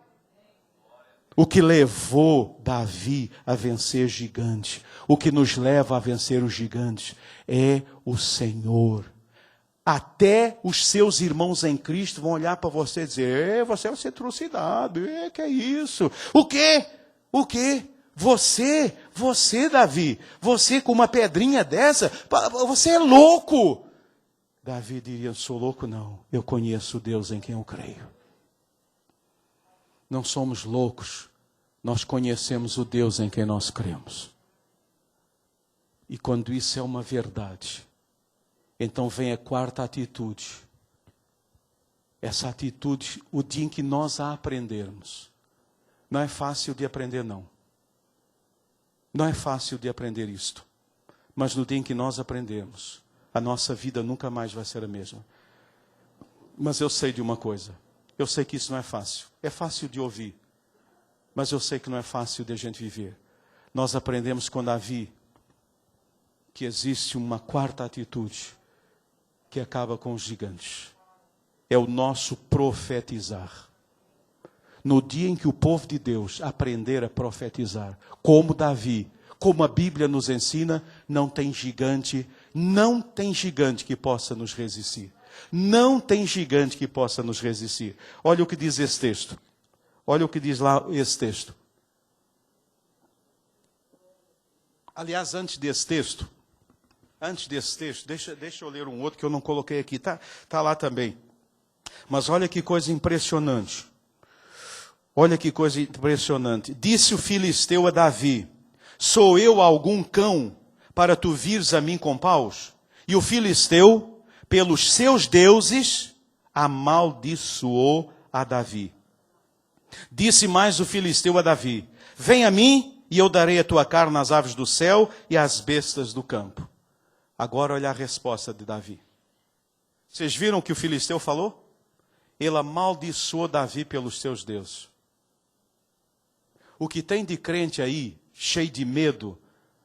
O que levou Davi a vencer gigante, o que nos leva a vencer os gigantes, é o Senhor. Até os seus irmãos em Cristo vão olhar para você e dizer, você vai ser trucidado, que é isso? O quê? Você, Davi, você com uma pedrinha dessa, você é louco. Davi diria, sou louco não, eu conheço o Deus em quem eu creio. Não somos loucos, nós conhecemos o Deus em quem nós cremos. E quando isso é uma verdade, então vem a quarta atitude. Essa atitude, o dia em que nós a aprendermos, não é fácil de aprender não. Não é fácil de aprender isto. Mas no dia em que nós aprendemos, a nossa vida nunca mais vai ser a mesma. Mas eu sei de uma coisa. Eu sei que isso não é fácil. É fácil de ouvir. Mas eu sei que não é fácil de a gente viver. Nós aprendemos com Davi que existe uma quarta atitude que acaba com os gigantes. É o nosso profetizar. No dia em que o povo de Deus aprender a profetizar, como Davi, como a Bíblia nos ensina, não tem gigante que possa nos resistir. Não tem gigante que possa nos resistir. Olha o que diz esse texto. Olha o que diz lá esse texto. Aliás, antes desse texto, deixa eu ler um outro que eu não coloquei aqui. Tá lá também. Mas olha que coisa impressionante. Olha que coisa impressionante. Disse o filisteu a Davi: sou eu algum cão para tu vires a mim com paus? E o filisteu, pelos seus deuses, amaldiçoou a Davi. Disse mais o filisteu a Davi: vem a mim e eu darei a tua carne às aves do céu e às bestas do campo. Agora olha a resposta de Davi. Vocês viram o que o filisteu falou? Ele amaldiçoou Davi pelos seus deuses. O que tem de crente aí, cheio de medo,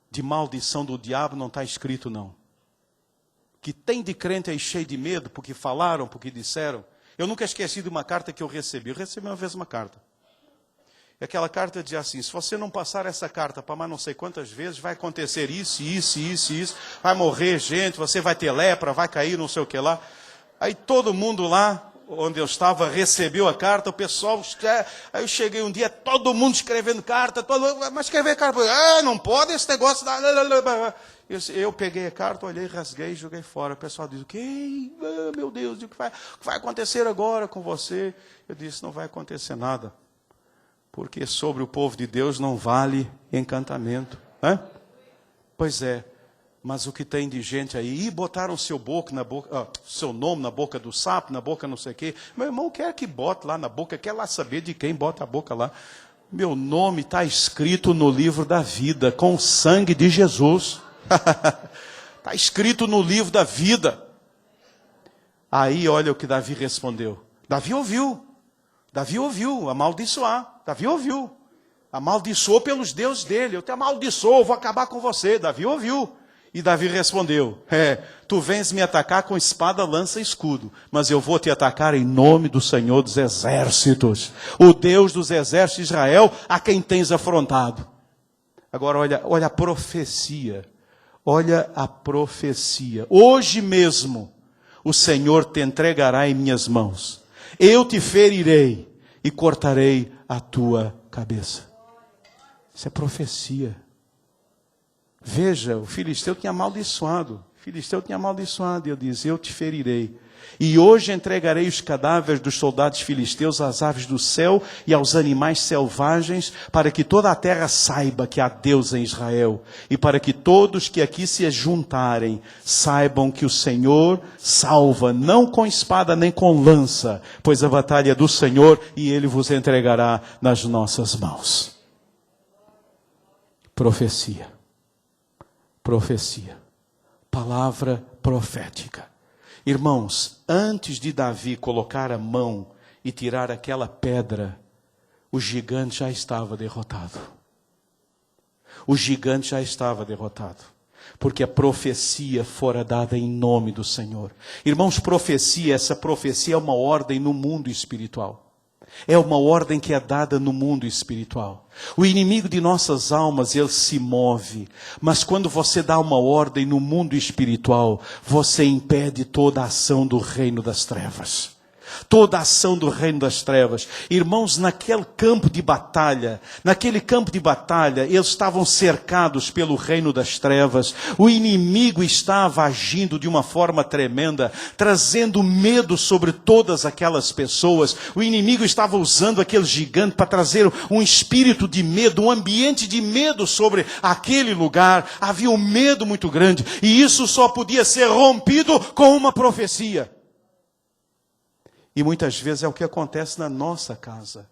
de maldição do diabo, não está escrito não. O que tem de crente aí cheio de medo, porque falaram, porque disseram. Eu nunca esqueci de uma carta que eu recebi. Eu recebi uma vez uma carta. E aquela carta dizia assim: se você não passar essa carta para mais não sei quantas vezes, vai acontecer isso. Vai morrer gente, você vai ter lepra, vai cair não sei o que lá. Aí todo mundo lá, onde eu estava, recebeu a carta, o pessoal... Aí eu cheguei um dia, todo mundo escrevendo carta, mas escrever carta... não pode esse negócio... Eu peguei a carta, olhei, rasguei e joguei fora. O pessoal diz: meu Deus, o que vai acontecer agora com você? Eu disse: não vai acontecer nada. Porque sobre o povo de Deus não vale encantamento. Pois é. Mas o que tem de gente aí, botaram seu nome na boca do sapo, na boca não sei o quê. Meu irmão quer que bote lá na boca, quer lá saber de quem bota a boca lá. Meu nome está escrito no livro da vida, com o sangue de Jesus. Está escrito no livro da vida. Aí olha o que Davi respondeu. Davi ouviu amaldiçoar. Davi ouviu. Amaldiçoou pelos deuses dele. Eu te amaldiçoo, vou acabar com você. Davi ouviu. E Davi respondeu: tu vens me atacar com espada, lança e escudo, mas eu vou te atacar em nome do Senhor dos exércitos, o Deus dos exércitos de Israel, a quem tens afrontado. Agora olha a profecia. Olha a profecia. Hoje mesmo o Senhor te entregará em minhas mãos. Eu te ferirei e cortarei a tua cabeça. Isso é profecia. Veja, o filisteu tinha amaldiçoado. E eu disse: eu te ferirei. E hoje entregarei os cadáveres dos soldados filisteus às aves do céu e aos animais selvagens, para que toda a terra saiba que há Deus em Israel. E para que todos que aqui se juntarem saibam que o Senhor salva, não com espada nem com lança, pois a batalha é do Senhor e Ele vos entregará nas nossas mãos. Profecia. Palavra profética. Irmãos, antes de Davi colocar a mão e tirar aquela pedra, o gigante já estava derrotado. Porque a profecia fora dada em nome do Senhor. Irmãos, essa profecia é uma ordem no mundo espiritual. É uma ordem que é dada no mundo espiritual. O inimigo de nossas almas, ele se move. Mas quando você dá uma ordem no mundo espiritual, você impede toda a ação do reino das trevas. Toda a ação do reino das trevas. Irmãos, naquele campo de batalha, eles estavam cercados pelo reino das trevas. O inimigo estava agindo de uma forma tremenda, trazendo medo sobre todas aquelas pessoas. O inimigo estava usando aquele gigante para trazer um espírito de medo, um ambiente de medo sobre aquele lugar. Havia um medo muito grande, e isso só podia ser rompido com uma profecia. E muitas vezes é o que acontece na nossa casa.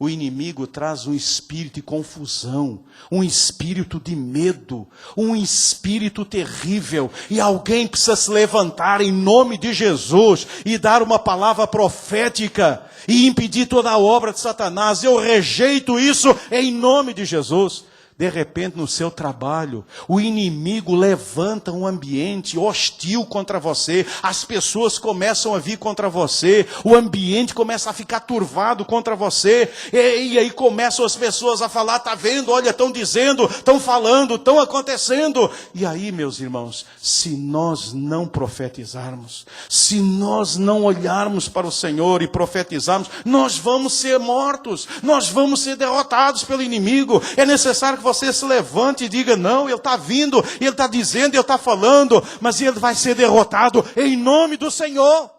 o inimigo traz um espírito de confusão, um espírito de medo, um espírito terrível. E alguém precisa se levantar em nome de Jesus e dar uma palavra profética e impedir toda a obra de Satanás. Eu rejeito isso em nome de Jesus. De repente, no seu trabalho, o inimigo levanta um ambiente hostil contra você. As pessoas começam a vir contra você. O ambiente começa a ficar turvado contra você. E aí começam as pessoas a falar, está vendo? Olha, estão dizendo, estão falando, estão acontecendo. E aí, meus irmãos, se nós não profetizarmos, se nós não olharmos para o Senhor e profetizarmos, nós vamos ser mortos. Nós vamos ser derrotados pelo inimigo. É necessário que você se levante e diga, não, ele está vindo, ele está dizendo, ele está falando, mas ele vai ser derrotado em nome do Senhor.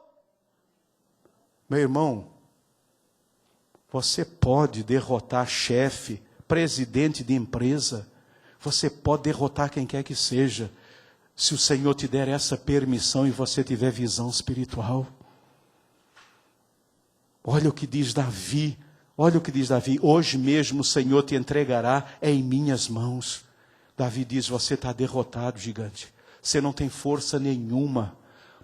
Meu irmão, você pode derrotar chefe, presidente de empresa, você pode derrotar quem quer que seja, se o Senhor te der essa permissão e você tiver visão espiritual. Olha o que diz Davi. Olha o que diz Davi, hoje mesmo o Senhor te entregará em minhas mãos. Davi diz, você está derrotado, gigante. Você não tem força nenhuma,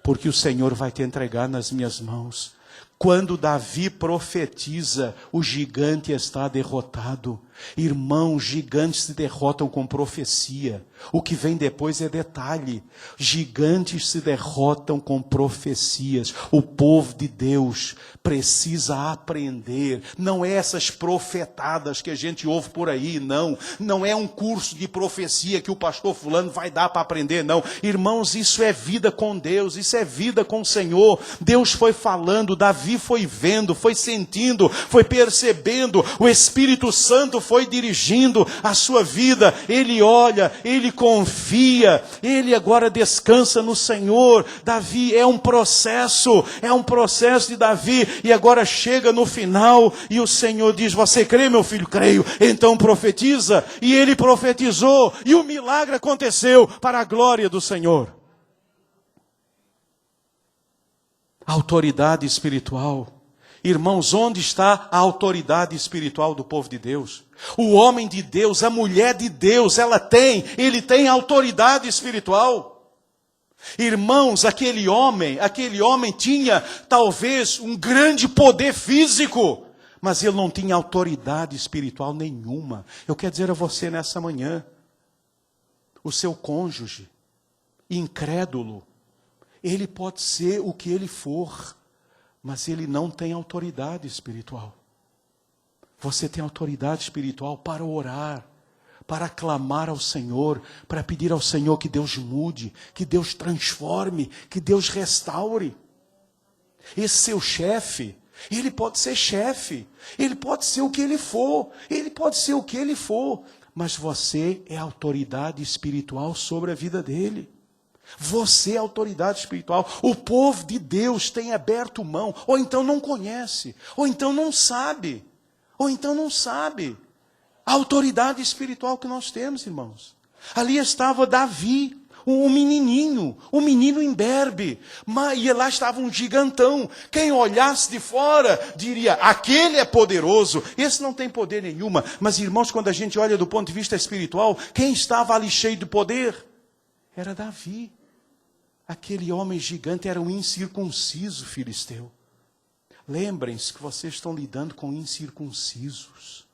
porque o Senhor vai te entregar nas minhas mãos. Quando Davi profetiza, o gigante está derrotado. Irmãos, gigantes se derrotam com profecia. O que vem depois é detalhe. Gigantes se derrotam com profecias. O povo de Deus precisa aprender. Não é essas profetadas que a gente ouve por aí, não. Não é um curso de profecia que o pastor fulano vai dar para aprender, não. Irmãos, isso é vida com Deus, isso é vida com o Senhor. Deus foi falando, Davi foi vendo, foi sentindo, foi percebendo. O Espírito Santo foi dirigindo a sua vida. Ele olha, ele confia, ele agora descansa no Senhor. Davi é um processo de Davi, e agora chega no final, e o Senhor diz, você crê, meu filho? Creio, então profetiza. E ele profetizou, e o milagre aconteceu para a glória do Senhor. Autoridade espiritual. Irmãos, onde está a autoridade espiritual do povo de Deus? O homem de Deus, a mulher de Deus, ele tem autoridade espiritual. Irmãos, aquele homem tinha talvez um grande poder físico, mas ele não tinha autoridade espiritual nenhuma. Eu quero dizer a você nessa manhã, o seu cônjuge, incrédulo, ele pode ser o que ele for, mas ele não tem autoridade espiritual. Você tem autoridade espiritual para orar, para clamar ao Senhor, para pedir ao Senhor que Deus mude, que Deus transforme, que Deus restaure. Esse seu chefe, ele pode ser chefe, ele pode ser o que ele for, mas você é autoridade espiritual sobre a vida dele. Você é autoridade espiritual. O povo de Deus tem aberto mão, ou então não conhece, ou então não sabe. A autoridade espiritual que nós temos, irmãos. Ali estava Davi, um menininho, um menino imberbe, e lá estava um gigantão. Quem olhasse de fora diria, aquele é poderoso, esse não tem poder nenhuma. Mas irmãos, quando a gente olha do ponto de vista espiritual, quem estava ali cheio de poder? Era Davi. Aquele homem gigante era um incircunciso filisteu. Lembrem-se que vocês estão lidando com incircuncisos.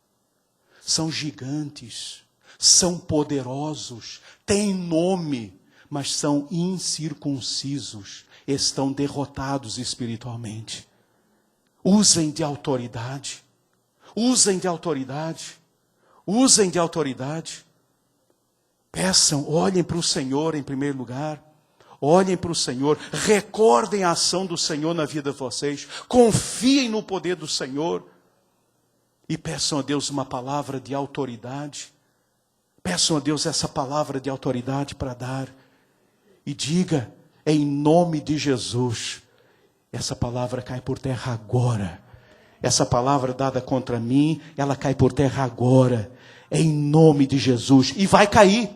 São gigantes, são poderosos, têm nome, mas são incircuncisos. Estão derrotados espiritualmente. Usem de autoridade. Peçam, olhem para o Senhor em primeiro lugar. Olhem para o Senhor, recordem a ação do Senhor na vida de vocês, confiem no poder do Senhor e peçam a Deus uma palavra de autoridade. Peçam a Deus essa palavra de autoridade para dar e diga, em nome de Jesus, essa palavra cai por terra agora. Essa palavra dada contra mim, ela cai por terra agora, em nome de Jesus, e vai cair.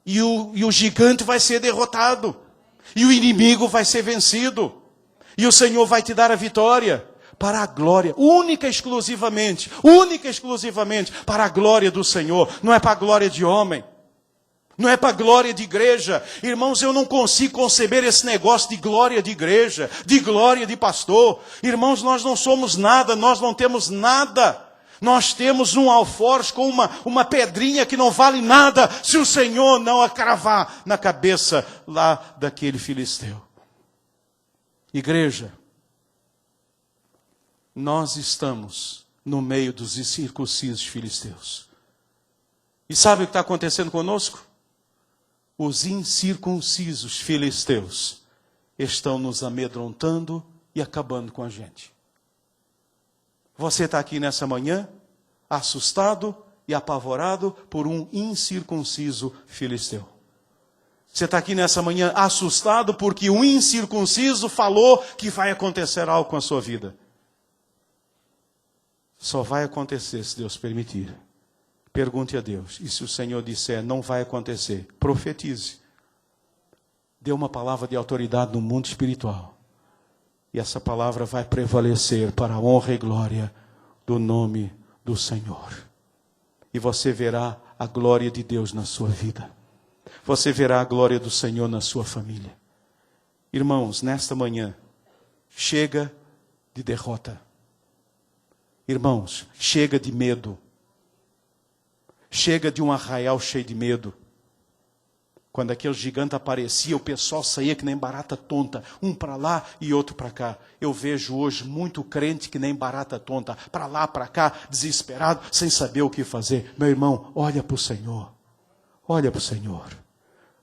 E o gigante vai ser derrotado. E o inimigo vai ser vencido. E o Senhor vai te dar a vitória. para a glória, única e exclusivamente para a glória do Senhor. Não é para a glória de homem. Não é para a glória de igreja. Irmãos, eu não consigo conceber esse negócio de glória de igreja, de glória de pastor. Irmãos, nós não somos nada, nós não temos nada. Nós temos um alforje com uma pedrinha que não vale nada se o Senhor não a cravar na cabeça lá daquele filisteu. Igreja, nós estamos no meio dos incircuncisos filisteus. E sabe o que está acontecendo conosco? Os incircuncisos filisteus estão nos amedrontando e acabando com a gente. Você está aqui nessa manhã, assustado e apavorado por um incircunciso filisteu. Você está aqui nessa manhã assustado porque um incircunciso falou que vai acontecer algo com a sua vida. Só vai acontecer se Deus permitir. Pergunte a Deus. E se o Senhor disser não vai acontecer, profetize. Dê uma palavra de autoridade no mundo espiritual. E essa palavra vai prevalecer para a honra e glória do nome do Senhor. E você verá a glória de Deus na sua vida. Você verá a glória do Senhor na sua família. Irmãos, nesta manhã, chega de derrota. Irmãos, chega de medo. Chega de um arraial cheio de medo. Quando aquele gigante aparecia, o pessoal saía que nem barata tonta, um para lá e outro para cá. Eu vejo hoje muito crente que nem barata tonta, para lá, para cá, desesperado, sem saber o que fazer. Meu irmão, olha para o Senhor. Olha para o Senhor.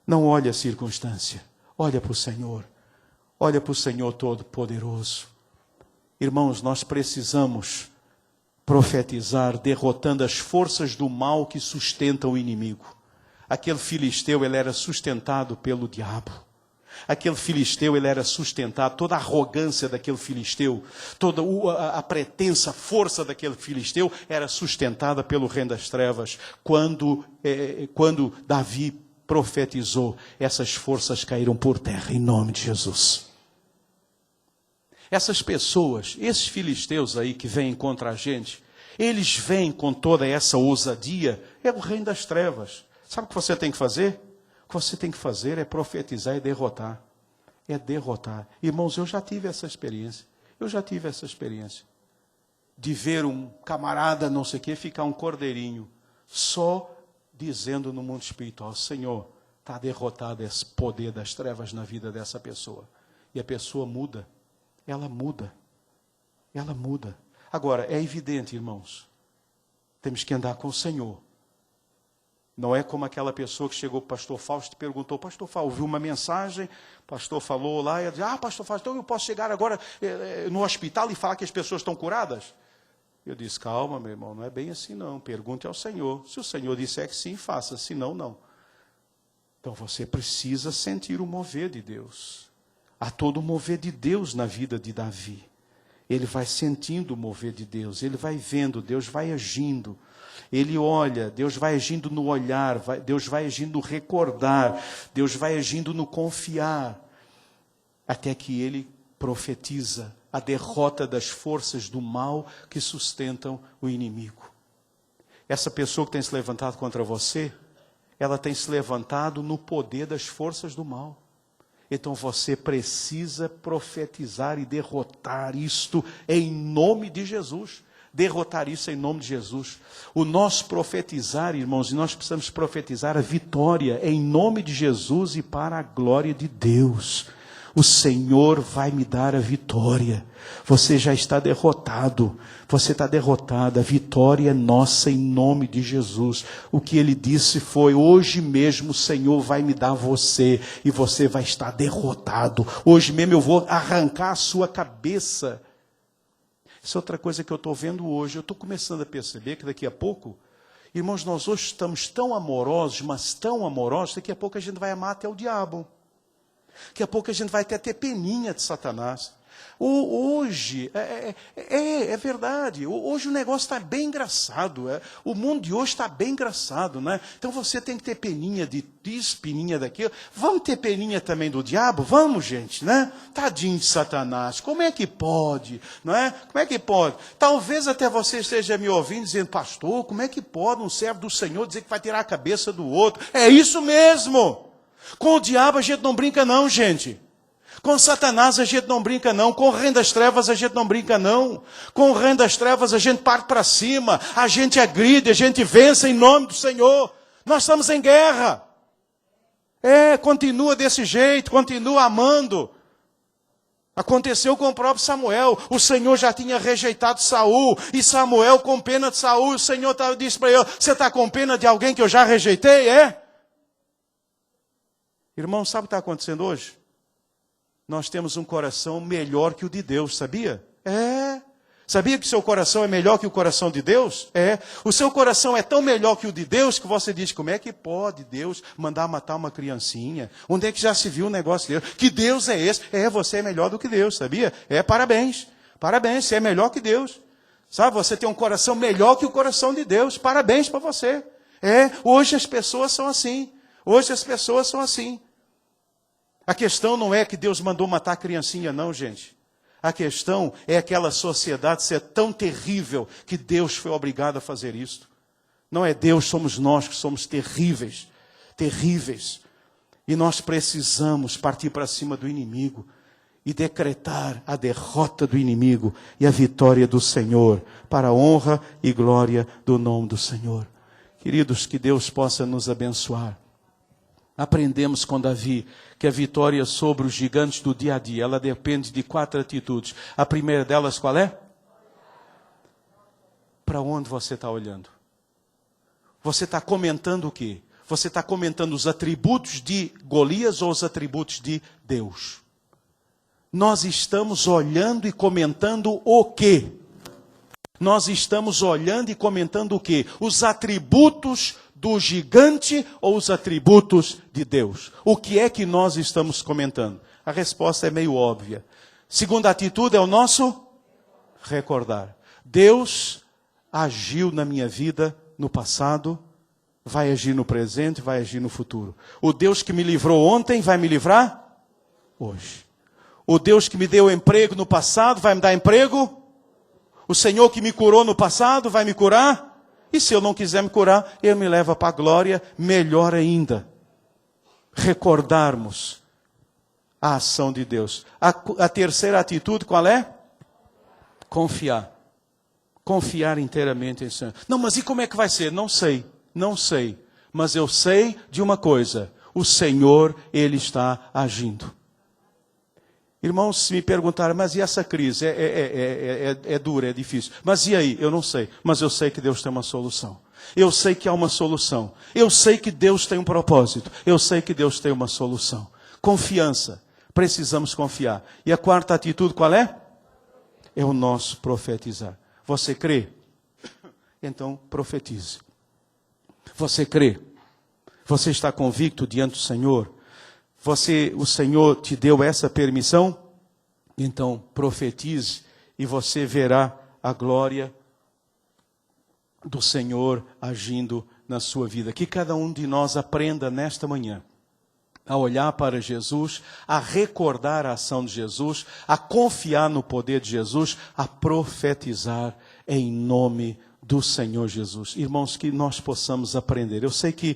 Não olhe a circunstância. Olha para o Senhor. Olha para o Senhor Todo-Poderoso. Irmãos, nós precisamos profetizar, derrotando as forças do mal que sustentam o inimigo. Aquele filisteu, ele era sustentado pelo diabo. Aquele filisteu, ele era sustentado, toda a arrogância daquele filisteu, toda a pretensa força daquele filisteu era sustentada pelo reino das trevas. Quando Davi profetizou, essas forças caíram por terra, em nome de Jesus. Essas pessoas, esses filisteus aí que vêm contra a gente, eles vêm com toda essa ousadia, é o reino das trevas. Sabe o que você tem que fazer? O que você tem que fazer é profetizar e derrotar. É derrotar. Irmãos, eu já tive essa experiência. De ver um camarada, não sei o quê, ficar um cordeirinho. Só dizendo no mundo espiritual, Senhor, está derrotado esse poder das trevas na vida dessa pessoa. E a pessoa muda. Ela muda. Agora, é evidente, irmãos, temos que andar com o Senhor. Não é como aquela pessoa que chegou para o pastor Fausto e perguntou, pastor Fausto, ouviu uma mensagem, o pastor falou lá, e ela disse, pastor Fausto, então eu posso chegar agora no hospital e falar que as pessoas estão curadas? Eu disse, calma, meu irmão, não é bem assim não, pergunte ao Senhor. Se o Senhor disser que sim, faça, se não, não. Então você precisa sentir o mover de Deus. Há todo o mover de Deus na vida de Davi. Ele vai sentindo o mover de Deus, ele vai vendo, Deus vai agindo. Ele olha, Deus vai agindo no olhar, Deus vai agindo no recordar, Deus vai agindo no confiar, até que ele profetiza a derrota das forças do mal que sustentam o inimigo. Essa pessoa que tem se levantado contra você, ela tem se levantado no poder das forças do mal. Então você precisa profetizar e derrotar isto em nome de Jesus. Derrotar isso em nome de Jesus. O nosso profetizar, irmãos, e nós precisamos profetizar a vitória em nome de Jesus e para a glória de Deus. O Senhor vai me dar a vitória. Você já está derrotado. Você está derrotado. A vitória é nossa em nome de Jesus. O que ele disse foi, hoje mesmo o Senhor vai me dar você. E você vai estar derrotado. Hoje mesmo eu vou arrancar a sua cabeça. Isso é outra coisa que eu estou vendo hoje. Eu estou começando a perceber que daqui a pouco, irmãos, nós hoje estamos tão amorosos, mas tão amorosos, daqui a pouco a gente vai amar até o diabo. Daqui a pouco a gente vai até ter peninha de Satanás. Hoje, é verdade, hoje o negócio está bem engraçado, o mundo de hoje está bem engraçado, né? Então você tem que ter peninha disso, peninha daquilo, vamos ter peninha também do diabo? Vamos, gente, né? Tadinho de Satanás, como é que pode, não é? Como é que pode? Talvez até você esteja me ouvindo dizendo, pastor, como é que pode um servo do Senhor dizer que vai tirar a cabeça do outro? É isso mesmo! Com o diabo a gente não brinca não, gente. Com Satanás a gente não brinca não, com o reino das trevas a gente não brinca não, com o reino das trevas a gente parte para cima, a gente agride, a gente vence em nome do Senhor. Nós estamos em guerra. Continua desse jeito, continua amando. Aconteceu com o próprio Samuel, o Senhor já tinha rejeitado Saul, e Samuel com pena de Saul, o Senhor disse para ele, você está com pena de alguém que eu já rejeitei, Irmão, sabe o que está acontecendo hoje? Nós temos um coração melhor que o de Deus, sabia? Sabia que o seu coração é melhor que o coração de Deus? O seu coração é tão melhor que o de Deus que você diz, como é que pode Deus mandar matar uma criancinha? Onde é que já se viu um negócio desse? Que Deus é esse? Você é melhor do que Deus, sabia? Parabéns. Parabéns, você é melhor que Deus. Sabe, você tem um coração melhor que o coração de Deus. Parabéns para você. Hoje as pessoas são assim. Hoje as pessoas são assim. A questão não é que Deus mandou matar a criancinha, não, gente. A questão é aquela sociedade ser tão terrível que Deus foi obrigado a fazer isso. Não é Deus, somos nós que somos terríveis. Terríveis. E nós precisamos partir para cima do inimigo e decretar a derrota do inimigo e a vitória do Senhor, para a honra e glória do nome do Senhor. Queridos, que Deus possa nos abençoar. Aprendemos com Davi que a vitória sobre os gigantes do dia a dia, ela depende de 4 atitudes. A primeira delas qual é? Para onde você está olhando? Você está comentando o quê? Você está comentando os atributos de Golias ou os atributos de Deus? Nós estamos olhando e comentando o quê? Nós estamos olhando e comentando o quê? Os atributos do gigante ou os atributos de Deus? O que é que nós estamos comentando? A resposta é meio óbvia. Segunda atitude é o nosso recordar. Deus agiu na minha vida no passado, vai agir no presente, vai agir no futuro. O Deus que me livrou ontem vai me livrar hoje. O Deus que me deu emprego no passado vai me dar emprego. O Senhor que me curou no passado vai me curar. E se eu não quiser me curar, Ele me leva para a glória, melhor ainda. Recordarmos a ação de Deus. A terceira atitude qual é? Confiar. Confiar inteiramente em Senhor. Não, mas e como é que vai ser? Não sei. Mas eu sei de uma coisa. O Senhor, Ele está agindo. Irmãos, se me perguntarem, mas e essa crise? É dura, é difícil. Mas e aí? Eu não sei. Mas eu sei que Deus tem uma solução. Eu sei que há uma solução. Eu sei que Deus tem um propósito. Eu sei que Deus tem uma solução. Confiança. Precisamos confiar. E a quarta atitude qual é? É o nosso profetizar. Você crê? Então profetize. Você crê? Você está convicto diante do Senhor? O Senhor te deu essa permissão? Então profetize e você verá a glória do Senhor agindo na sua vida. Que cada um de nós aprenda nesta manhã a olhar para Jesus, a recordar a ação de Jesus, a confiar no poder de Jesus, a profetizar em nome do Senhor Jesus. Irmãos, que nós possamos aprender. Eu sei que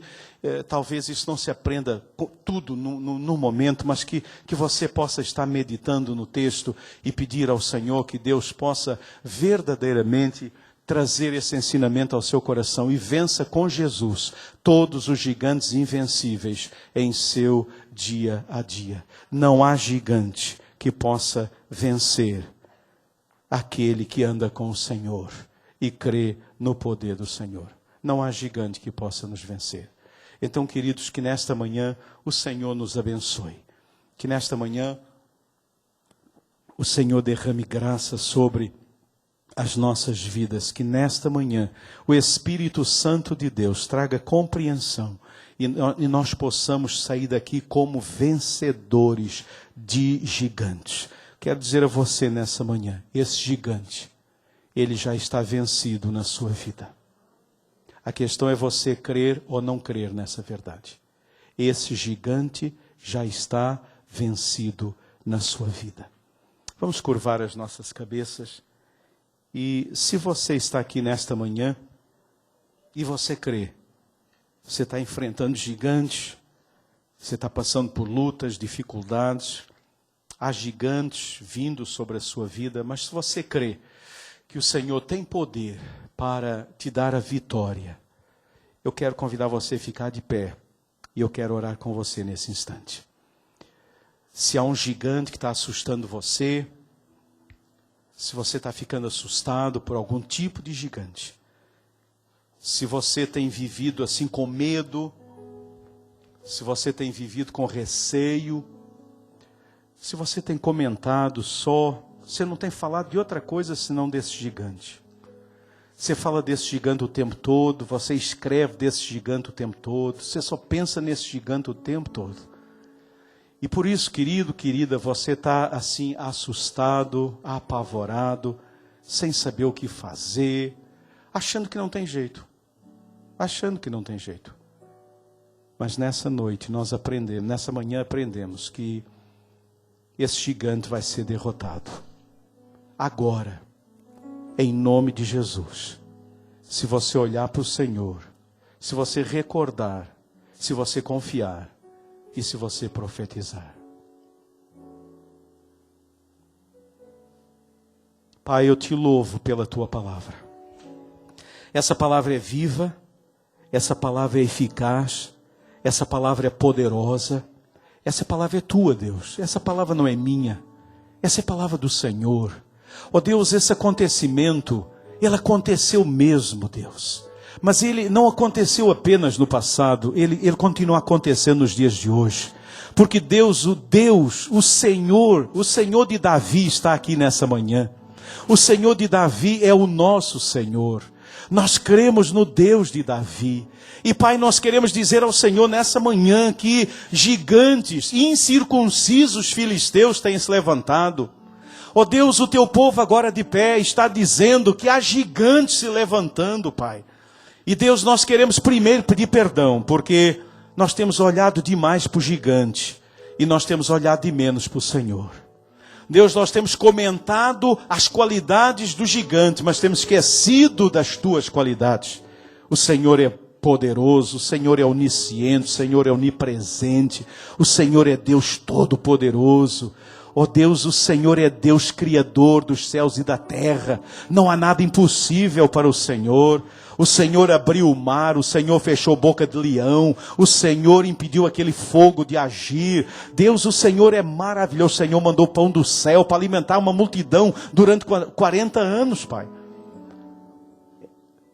talvez isso não se aprenda tudo no momento, mas que você possa estar meditando no texto e pedir ao Senhor que Deus possa verdadeiramente trazer esse ensinamento ao seu coração e vença com Jesus todos os gigantes invencíveis em seu dia a dia. Não há gigante que possa vencer aquele que anda com o Senhor e crê no poder do Senhor. Não há gigante que possa nos vencer. Então, queridos, que nesta manhã o Senhor nos abençoe. Que nesta manhã o Senhor derrame graça sobre as nossas vidas. Que nesta manhã o Espírito Santo de Deus traga compreensão e nós possamos sair daqui como vencedores de gigantes. quero dizer a você nessa manhã, esse gigante, ele já está vencido na sua vida. A questão é você crer ou não crer nessa verdade. Esse gigante já está vencido na sua vida. Vamos curvar as nossas cabeças. E se você está aqui nesta manhã e você crê, você está enfrentando gigantes, você está passando por lutas, dificuldades, há gigantes vindo sobre a sua vida, mas se você crê que o Senhor tem poder para te dar a vitória, eu quero convidar você a ficar de pé e eu quero orar com você nesse instante. Se há um gigante que está assustando você, se você está ficando assustado por algum tipo de gigante, se você tem vivido assim com medo, se você tem vivido com receio, se você tem comentado só, você não tem falado de outra coisa senão desse gigante. Você fala desse gigante o tempo todo, você escreve desse gigante o tempo todo, você só pensa nesse gigante o tempo todo. E por isso, querido, querida, você está assim assustado, apavorado, sem saber o que fazer, achando que não tem jeito. Achando que não tem jeito. Mas nessa noite nós aprendemos, nessa manhã aprendemos que esse gigante vai ser derrotado. Agora, em nome de Jesus. Se você olhar para o Senhor, se você recordar, se você confiar e se você profetizar. Pai, eu te louvo pela tua palavra. Essa palavra é viva, essa palavra é eficaz, essa palavra é poderosa, essa palavra é tua, Deus. Essa palavra não é minha, essa é a palavra do Senhor. Ó Deus, esse acontecimento, ele aconteceu mesmo, Deus. Mas ele não aconteceu apenas no passado, ele continua acontecendo nos dias de hoje. Porque Deus, o Senhor de Davi está aqui nessa manhã. O Senhor de Davi é o nosso Senhor. Nós cremos no Deus de Davi. E Pai, nós queremos dizer ao Senhor nessa manhã que gigantes, incircuncisos filisteus têm se levantado. Ó Deus, o teu povo agora de pé está dizendo que há gigantes se levantando, Pai. E Deus, nós queremos primeiro pedir perdão, porque nós temos olhado demais para o gigante e nós temos olhado de menos para o Senhor. Deus, nós temos comentado as qualidades do gigante, mas temos esquecido das tuas qualidades. O Senhor é poderoso, o Senhor é onisciente, o Senhor é onipresente, o Senhor é Deus todo-poderoso. Ó Deus, o Senhor é Deus criador dos céus e da terra. Não há nada impossível para o Senhor. O Senhor abriu o mar, o Senhor fechou boca de leão, o Senhor impediu aquele fogo de agir. Deus, o Senhor é maravilhoso. O Senhor mandou pão do céu para alimentar uma multidão durante 40 anos, Pai.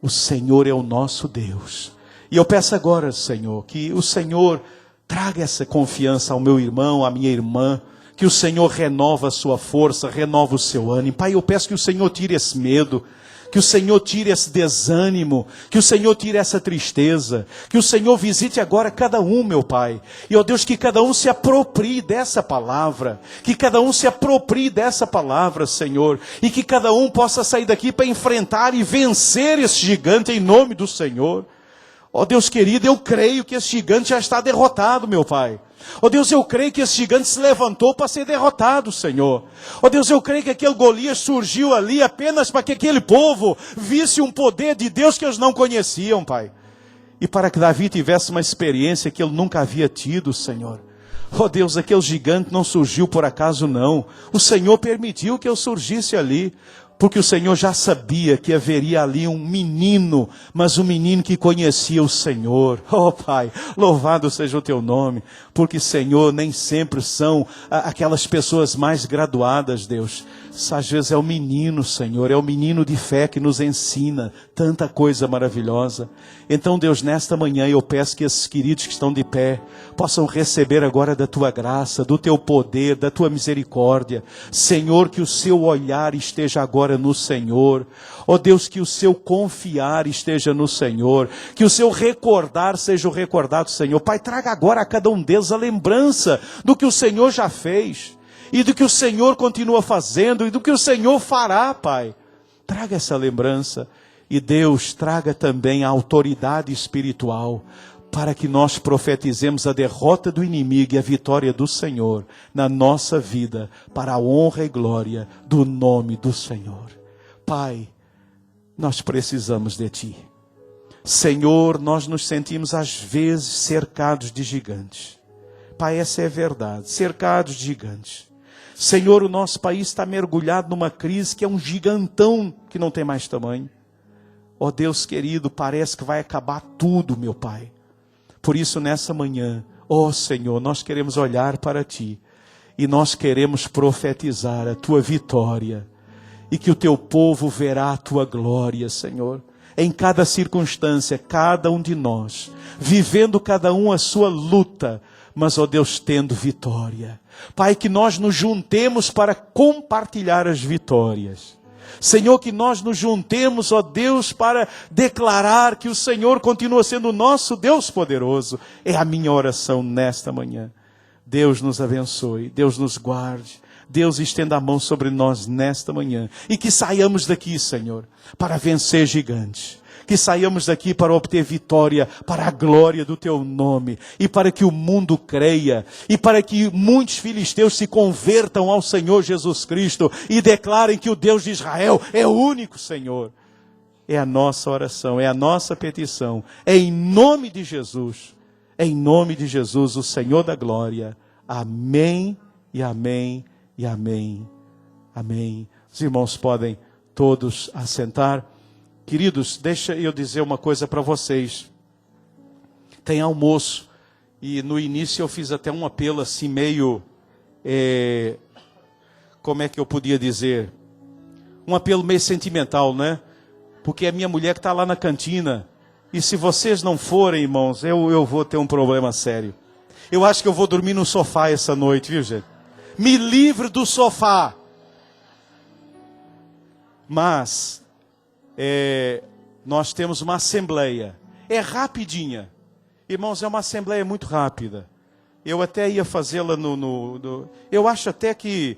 O Senhor é o nosso Deus. E eu peço agora, Senhor, que o Senhor traga essa confiança ao meu irmão, à minha irmã. Que o Senhor renova a sua força, renova o seu ânimo. Pai, eu peço que o Senhor tire esse medo, que o Senhor tire esse desânimo, que o Senhor tire essa tristeza, que o Senhor visite agora cada um, meu Pai. E, ó Deus, que cada um se aproprie dessa palavra, que cada um se aproprie dessa palavra, Senhor, e que cada um possa sair daqui para enfrentar e vencer esse gigante em nome do Senhor. Ó Deus querido, eu creio que esse gigante já está derrotado, meu Pai. Ó Deus, eu creio que esse gigante se levantou para ser derrotado, Senhor. Ó Deus, eu creio que aquele Golias surgiu ali apenas para que aquele povo visse um poder de Deus que eles não conheciam, Pai. E para que Davi tivesse uma experiência que ele nunca havia tido, Senhor. Ó Deus, aquele gigante não surgiu por acaso não. O Senhor permitiu que eu surgisse ali. Porque o Senhor já sabia que haveria ali um menino, mas um menino que conhecia o Senhor. Oh Pai, louvado seja o teu nome. Porque Senhor, nem sempre são aquelas pessoas mais graduadas, Deus. Às vezes é o menino, Senhor, é o menino de fé que nos ensina tanta coisa maravilhosa. Então Deus, nesta manhã eu peço que esses queridos que estão de pé possam receber agora da tua graça, do teu poder, da tua misericórdia. Senhor, que o seu olhar esteja agora no Senhor. Ó Deus, que o seu confiar esteja no Senhor, que o seu recordar seja o recordado do Senhor. Pai, traga agora a cada um deles a lembrança do que o Senhor já fez. e do que o Senhor continua fazendo, e do que o Senhor fará, Pai. Traga essa lembrança. E Deus, traga também a autoridade espiritual, para que nós profetizemos a derrota do inimigo e a vitória do Senhor na nossa vida, para a honra e glória do nome do Senhor. Pai, nós precisamos de Ti. Senhor, nós nos sentimos às vezes cercados de gigantes. Pai, essa é a verdade, cercados de gigantes. Senhor, o nosso país está mergulhado numa crise que é um gigantão que não tem mais tamanho. Ó Deus querido, parece que vai acabar tudo, meu Pai. Por isso, nessa manhã, ó Senhor, nós queremos olhar para Ti. E nós queremos profetizar a Tua vitória. E que o Teu povo verá a Tua glória, Senhor. Em cada circunstância, cada um de nós. Vivendo cada um a sua luta. Mas, ó Deus, tendo vitória. Pai, que nós nos juntemos para compartilhar as vitórias. Senhor, que nós nos juntemos, ó Deus, para declarar que o Senhor continua sendo o nosso Deus poderoso. É a minha oração nesta manhã. Deus nos abençoe, Deus nos guarde, Deus estenda a mão sobre nós nesta manhã. E que saiamos daqui, Senhor, para vencer gigantes. Que saiamos daqui para obter vitória, para a glória do Teu nome. E para que o mundo creia. E para que muitos filisteus se convertam ao Senhor Jesus Cristo. E declarem que o Deus de Israel é o único Senhor. É a nossa oração, é a nossa petição. É em nome de Jesus. É em nome de Jesus, o Senhor da glória. Amém e amém e amém. Amém. Os irmãos podem todos assentar. Queridos, deixa eu dizer uma coisa para vocês. Tem almoço. E no início eu fiz até um apelo assim meio... como é que eu podia dizer? Um apelo meio sentimental, né? Porque é minha mulher que está lá na cantina. E se vocês não forem, irmãos, eu vou ter um problema sério. Eu acho que eu vou dormir no sofá essa noite, viu, gente? Me livre do sofá. Mas... nós temos uma assembleia, é rapidinha, irmãos, é uma assembleia muito rápida. Eu até ia fazê-la eu acho até que,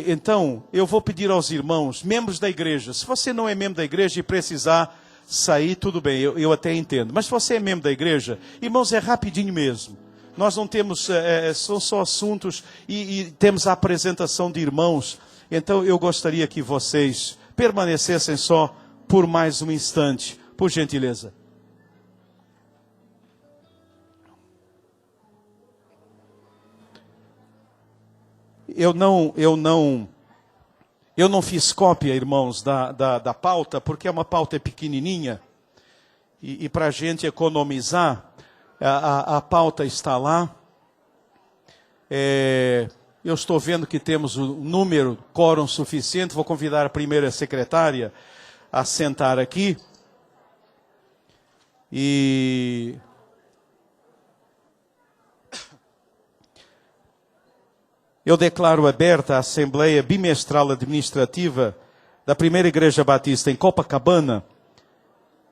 então, eu vou pedir aos irmãos, membros da igreja, se você não é membro da igreja e precisar sair, tudo bem, eu até entendo, mas se você é membro da igreja, irmãos, é rapidinho mesmo. Nós não temos, são só assuntos e temos a apresentação de irmãos, então eu gostaria que vocês permanecessem só por mais um instante, por gentileza. Eu não fiz cópia, irmãos, da pauta, porque é uma pauta pequenininha, e para a gente economizar, a pauta está lá. Eu estou vendo que temos o número, quórum suficiente. Vou convidar a primeira secretária a sentar aqui. E eu declaro aberta a Assembleia Bimestral Administrativa da Primeira Igreja Batista em Copacabana.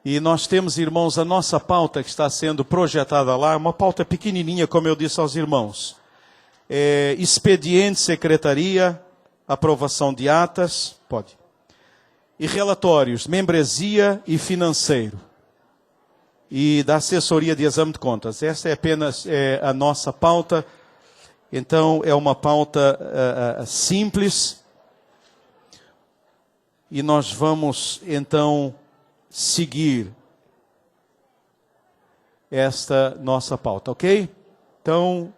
E nós temos, irmãos, a nossa pauta que está sendo projetada lá, uma pauta pequenininha, como eu disse aos irmãos. Expediente, secretaria, aprovação de atas, pode. E relatórios, membresia e financeiro. E da assessoria de exame de contas. Essa é apenas a nossa pauta. Então, é uma pauta simples. E nós vamos, então, seguir esta nossa pauta, ok? Então...